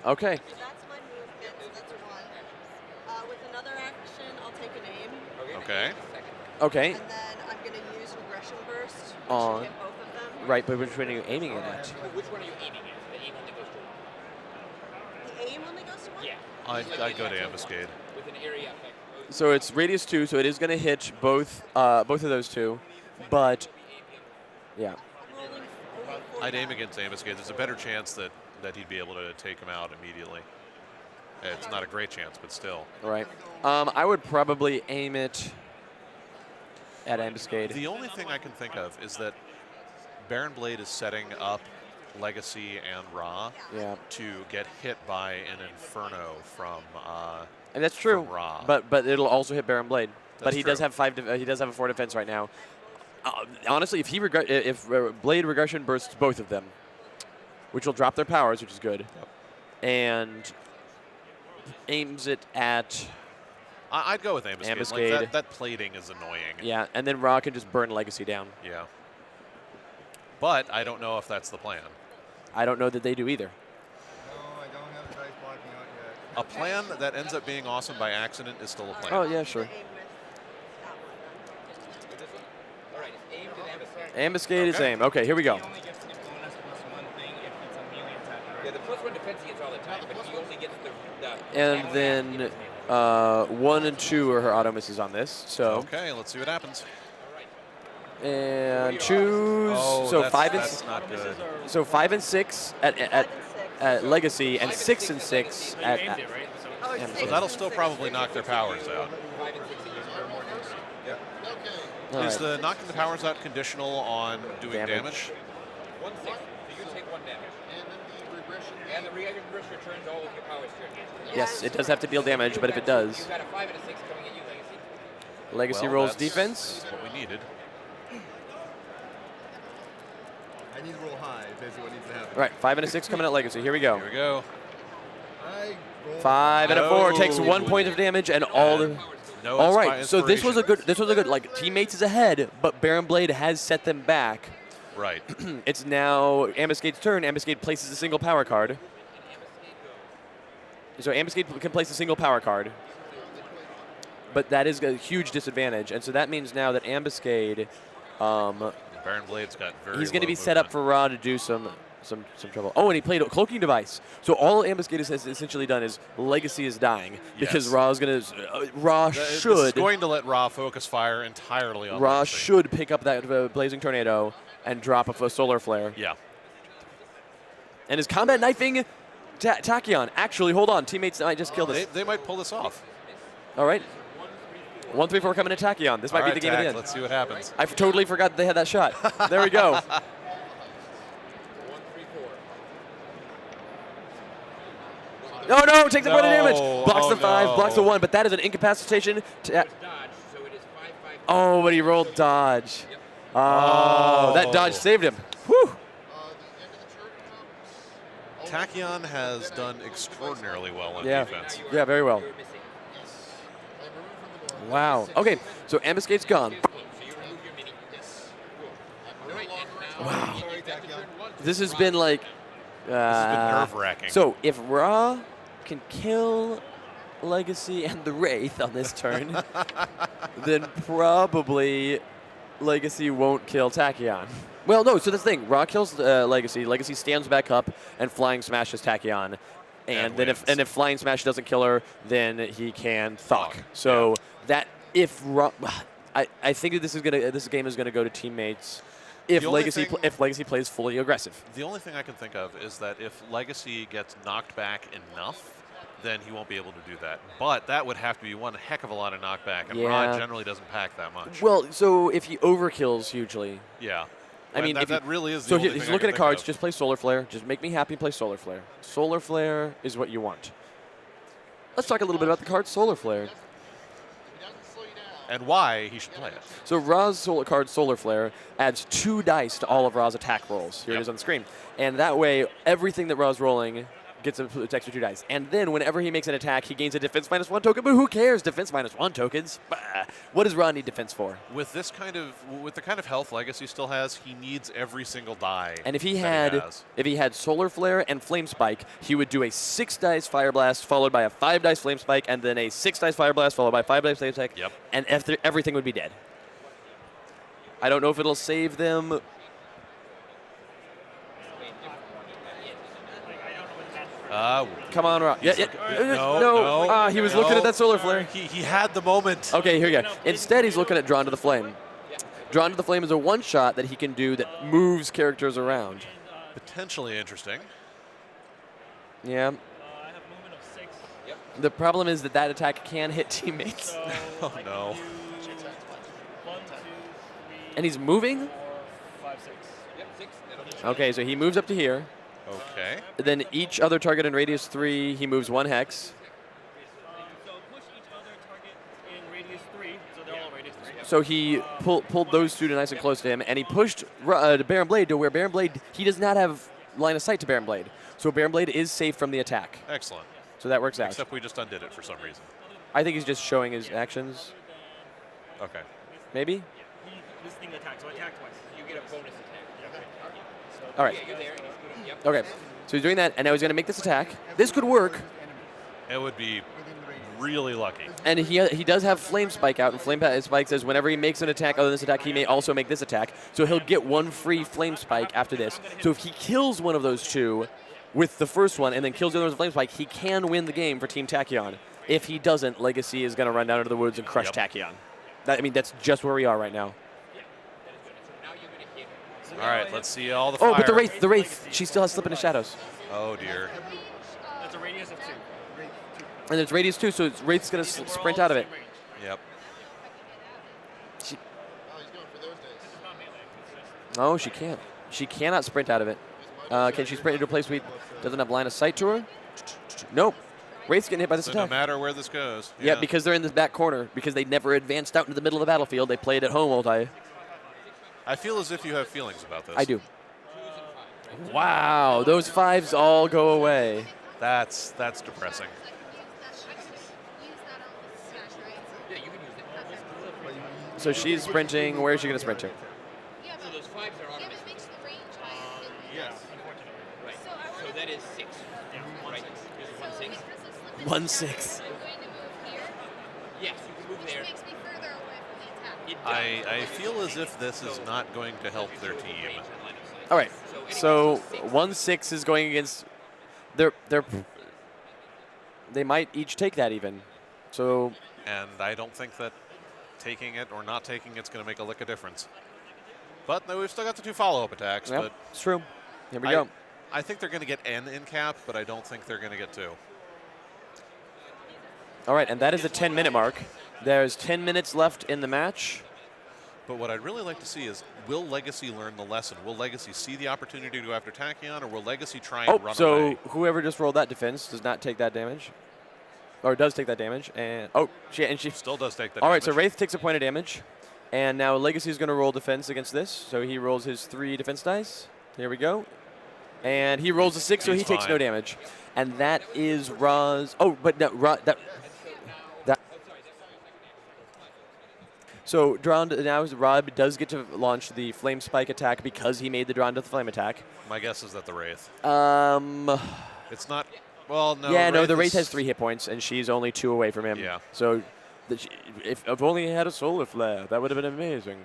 Okay. So that's my movement. So that's 1. With another action, I'll take an aim, Okay. Okay. and then I'm going to use regression burst, which On. should hit both of them. Right, but which one are you aiming it at? Which one are you aiming at? The aim only goes to 1. The aim only goes to 1. Yeah. I'd go to Ambuscade. With an area effect. So it's radius 2, so it is going to hit both of those two, but yeah. I'm rolling only 4 I'd aim die. against Ambuscade. There's a better chance that he'd be able to take him out immediately. It's not a great chance, but still. Right. I would probably aim it at Ambuscade. The only thing I can think of is that Baron Blade is setting up Legacy and Ra Yeah. to get hit by an Inferno from. And that's true. From Ra. But it'll also hit Baron Blade. But That's he does true. have 5. He does have a 4 defense right now. Honestly, if Blade regression bursts both of them, which will drop their powers, which is good, and aims it at I'd go with Ambuscade. Ambuscade. Like that plating is annoying. yeah, and then Ra can just burn Legacy down. Yeah. But I don't know if that's the plan. I don't know that they do either. No, I don't have the dice blocking out yet. A plan that ends up being awesome by accident is still a plan. Oh yeah, sure. Aim with that one then. With this one? All right, it's aimed at Ambuscade. Ambuscade is Okay. aim. Okay, here we go. He only gets the bonus +1 thing if it's a melee attack. Yeah, the +1 defense he gets all the time, but he only gets the And then 1 and 2 are her auto misses on this. So Okay, let's see what happens. and 2s. Oh, so that's, 5 and that's not good. so 5 and 6 at Legacy, and 6 and 6 So you at. aimed it, right? So Oh, it's Yeah, six So that'll and still 6. probably knock their powers out. 5 and 6 All Is right. the knocking the powers out conditional on doing Damage. damage? 1 6. So you take 1 damage. And the regression returns all of your powers to your Yes, it does have to deal damage, but if it does, You've got a 5 and a 6 coming at you, Legacy. Legacy Well, rolls that's defense. what we needed. I need to roll high. Is basically what needs to happen. All right, 5 and a 6 coming at Legacy. Here we go. Here we go. I roll 5 and a 4 takes No. 1 point of damage, and all the. No All right, so this was a inspiration. good. This was a good. Like teammates is ahead, but Baron Blade has set them back. Right. It's now Ambuscade's turn. Ambuscade places a single power card. So Ambuscade can place a single power card, but that is a huge disadvantage, and so that means now that Ambuscade, Baron Blade's got very he's going to low be set up movement. for Ra to do some trouble. Oh, and he played a cloaking device. So all Ambuscade has essentially done is Legacy is dying because Yes. Ra is going to. Ra This is should. going to let Ra focus fire entirely on Ra Legacy. should pick up that blazing tornado and drop a solar flare. Yeah. And his combat knifing Tachyon. Actually, hold on. Teammates might just kill this. They might pull this off. All right. 1, 3, 4 coming to Tachyon. This might All be right, the game at the Tack, end. let's see what happens. I totally forgot they had that shot. There we go. 1, 3, 4. Oh no! Take the point of damage. No. Blocks Oh, the 5, no. blocks the 1, but that is an incapacitation. Dodge, so it is 5, 5. Oh, but he rolled dodge. Yep. Oh, that dodge saved him. Whew. the end of the turn comes. Tachyon has done extraordinarily well on Yeah. defense. Yeah, very well. You're missing. I'm removed from the board. Wow. Okay, so Ambuscade's gone. So you remove your mini. Yes. Cool. I'm no Alright, longer and in now- charge. Sorry, Tachyon. This has been like. This has been nerve-wracking. So if Ra can kill Legacy and the Wraith on this turn, then probably Legacy won't kill Tachyon. Well, no. So that's the thing. Ra kills Legacy. Legacy stands back up and flying smashes Tachyon. And then wins. if flying smash doesn't kill her, then he can Thok. Thok, So that if Ra, I think that this game is gonna go to teammates. If The only Legacy thing- if Legacy plays fully aggressive. The only thing I can think of is that if Legacy gets knocked back enough, then he won't be able to do that. But that would have to be one heck of a lot of knockback, and Ra Yeah. generally doesn't pack that much. Well, so if he overkills hugely, Yeah. I mean, that, if you- that really is the so only he's thing I looking can at cards. think of. Just play Solar Flare. Just make me happy. Play Solar Flare. Solar Flare is what you want. Let's talk a little bit about the card Solar Flare. If he doesn't slow you down. And why he should play it. So Ra's card Solar Flare adds 2 dice to all of Ra's attack rolls. Here it Yep. is on the screen. And that way, everything that Ra's rolling gets an extra 2 dice. And then whenever he makes an attack, he gains a defense -1 token. But who cares? Defense -1 tokens. Bah. What does Ra need defense for? With the kind of health Legacy still has, he needs every single die. And if he that had has. Solar Flare and Flame Spike, he would do a 6 dice Fire Blast followed by a 5 dice Flame Spike, and then a 6 dice Fire Blast followed by 5 dice Flame Spike. Yep. And everything would be dead. I don't know if it'll save them. Come on, Ra. Yeah, No, he was looking at that Solar Flare. He had the moment. Okay, here we go. Instead, he's looking at Drawn to the Flame. Drawn to the Flame is a one-shot that he can do that moves characters around. Potentially interesting. Yeah. I have a movement of 6. The problem is that attack can hit teammates. So Oh, I can no. do 1, 2, 3, And he's moving? 4, 5, 6. Yep, 6. That'll Okay, so he moves up to here. Okay. Then each other target in radius 3, he moves 1 hex. So push each other target in radius 3. So they're all radius 3. So he pulled those 2 nice and close to him, and he pushed to Baron Blade to where Baron Blade, he does not have line of sight to Baron Blade. So Baron Blade is safe from the attack. Excellent. So that works out. Except we just undid it for some reason. I think he's just showing his actions, Okay. maybe? This thing attack, so I attack twice. You get a bonus attack. All right. Yeah, you're there. And he's Okay. So he's doing that, and now he's going to make this attack. This could work, It would be really lucky. and he does have Flame Spike out, and Flame Spike says whenever he makes an attack other than this attack, he may also make this attack. So he'll get 1 free Flame Spike after this. So if he kills one of those 2 with the first one and then kills the other one with Flame Spike, he can win the game for Team Tachyon. If he doesn't, Legacy is going to run down into the woods and crush Yep. Tachyon. That's just where we are right now. now you're going to hit. All right, let's see all the fire. Oh, but the Wraith, she still has Slip into Shadows. Oh, dear. That's a radius of 2. And it's radius 2, so Wraith's going to sprint out of it. Yep. Oh, he's going for those days. No, she can't. She cannot sprint out of it. Can she sprint into a place we doesn't have line of sight to her? Nope. Wraith's getting hit by this So no attack. matter where this goes. Yeah, because they're in this back corner. Because they never advanced out into the middle of the battlefield. They played at home all day. I feel as if you have feelings about this. I do. Wow, those 5s all go away. That's depressing. So I can use that on the smash, right? Yeah, you can use it. So she's sprinting. Where is she going to sprint to? Yeah, So but those 5s are yeah, but automatic. it makes the range higher than the Yeah, unfortunately. Right. So I So wanna- that is 6. Yeah, Right. 1/6. There's So 1 6. because of slip and 1/6. I'm going to move here, Yes, you can move which there. makes me further away from the attack. It does. I feel as if this is not going to help their team. All right. So 1/6 is going against. They might each take that even. So And I don't think that taking it or not taking it's going to make a lick of difference. But no, we've still got the 2 follow-up attacks. yeah, But it's true. Here we I, go. I think they're going to get N in cap, but I don't think they're going to get 2. All right, and that is the 10-minute mark. There's 10 minutes left in the match. But what I'd really like to see is, will Legacy learn the lesson? Will Legacy see the opportunity to go after Tachyon, or will Legacy try and run so away? whoever just rolled that defense does not take that damage, or does take that damage, and she. Still does take that All right, damage. so Wraith takes a point of damage, and now Legacy is going to roll defense against this. So he rolls his 3 defense dice. Here we go, and he rolls a 6, so He's he takes no fine. damage, and that is Ra's. Oh, but no, that. So drawn now Rob does get to launch the flame spike attack because he made the drawn to the flame attack. My guess is that the Wraith. It's not. Well, no. Yeah, no, the is- Wraith has 3 hit points, and she's only 2 away from him. Yeah. So, if only he had a solar flare, that would have been amazing.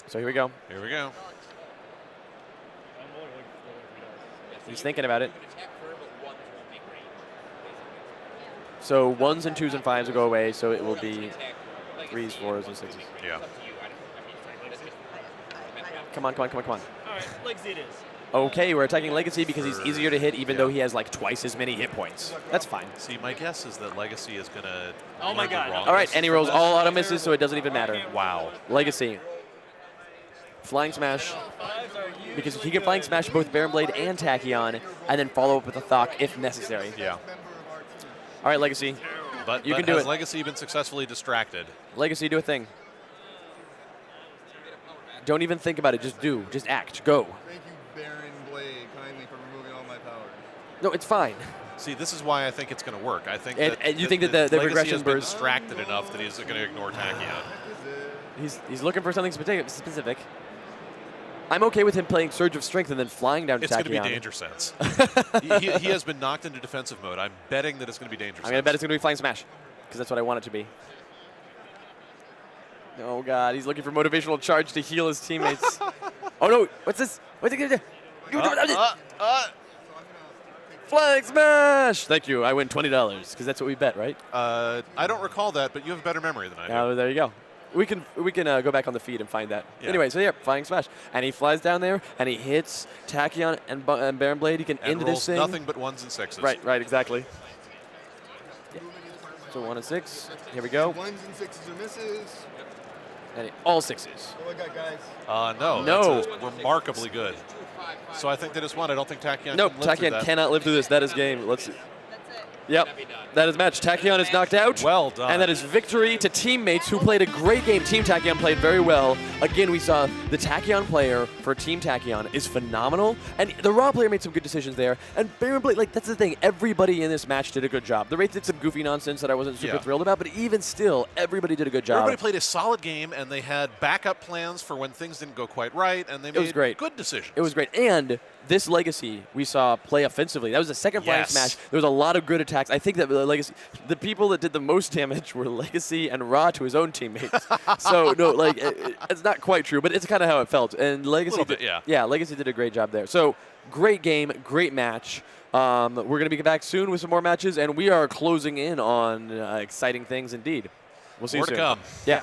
So here we go. Here we go. I'm more looking forward if he does. He's thinking about it. You can attack her, but 1s won't make range. So 1s and 2s and 5s will go away, so it will be Attack 3s, 4s, and 6s. Yeah. It's up to you. I mean, that's just Come on. All right, Legacy it is. Okay, we're attacking Legacy because he's easier to hit, even Yeah. though he has like twice as many hit points. That's fine. See, my guess is that Legacy is going to. Oh my God. All right, and he rolls all auto misses, so it doesn't even matter. Wow. Legacy. Flying Smash. Because he can Flying Smash both Baron Blade and Tachyon, and then follow up with a Thok if necessary. Yeah. All right, Legacy. But, You but can do has it. Legacy been successfully distracted? Legacy, do a thing. Don't even think about it. Just do. Just act. Go. Thank you, Baron Blade, kindly for removing all my powers. No, it's fine. See, this is why I think it's going to work. I think And- that, and you think that the Legacy regression has been burst- distracted enough that he's going to ignore Tachyon. He's looking for something specific. I'm okay with him playing Surge of Strength and then flying down to It's going to be Tachyon. Danger Sense. he has been knocked into defensive mode. I'm betting that it's going to be Danger Sense. I'm going to bet it's going to be Flying Smash because that's what I want it to be. Oh, God. He's looking for motivational charge to heal his teammates. Oh, no. What's this? What's he going to do? Flying Smash! Thank you. I win $20 because that's what we bet, right? I don't recall that, but you have better memory than I do. There you go. We can go back on the feed and find that. Yeah. Anyway, so yeah, Flying Smash. And he flies down there, and he hits Tachyon and Baron Blade. He can and end rolls this thing. nothing but 1s and 6s. Right, exactly. Yeah. So 1 and 6. Here we go. 1s and 6s are misses. And all 6s. What do I got, guys? No. No. That's remarkably good. So I think they just won. I don't think Tachyon Nope, can live through Tachyon that. cannot live through this. That is game. Let's see. That's it. Yep. That is match. Tachyon is knocked out. Well done. And that is victory to teammates who played a great game. Team Tachyon played very well. Again, we saw the Tachyon player for Team Tachyon is phenomenal. And the Raw player made some good decisions there. And Baron Blade, like, that's the thing. Everybody in this match did a good job. The Wraith did some goofy nonsense that I wasn't super Yeah. thrilled about. But even still, everybody did a good job. Everybody played a solid game, and they had backup plans for when things didn't go quite right, and they was made great. good decisions. It was great. And this Legacy we saw play offensively. That was the second Flying Yes. Smash. There was a lot of good attacks. I think that the Legacy, the people that did the most damage were Legacy and Ra to his own teammates. So, no, like, it's not quite true, but it's kind of how it felt. And Legacy, Little bit, did, yeah. Yeah, Legacy did a great job there. So, great game, great match. We're going to be back soon with some more matches, and we are closing in on exciting things indeed. We'll see More you to soon. come. Yeah.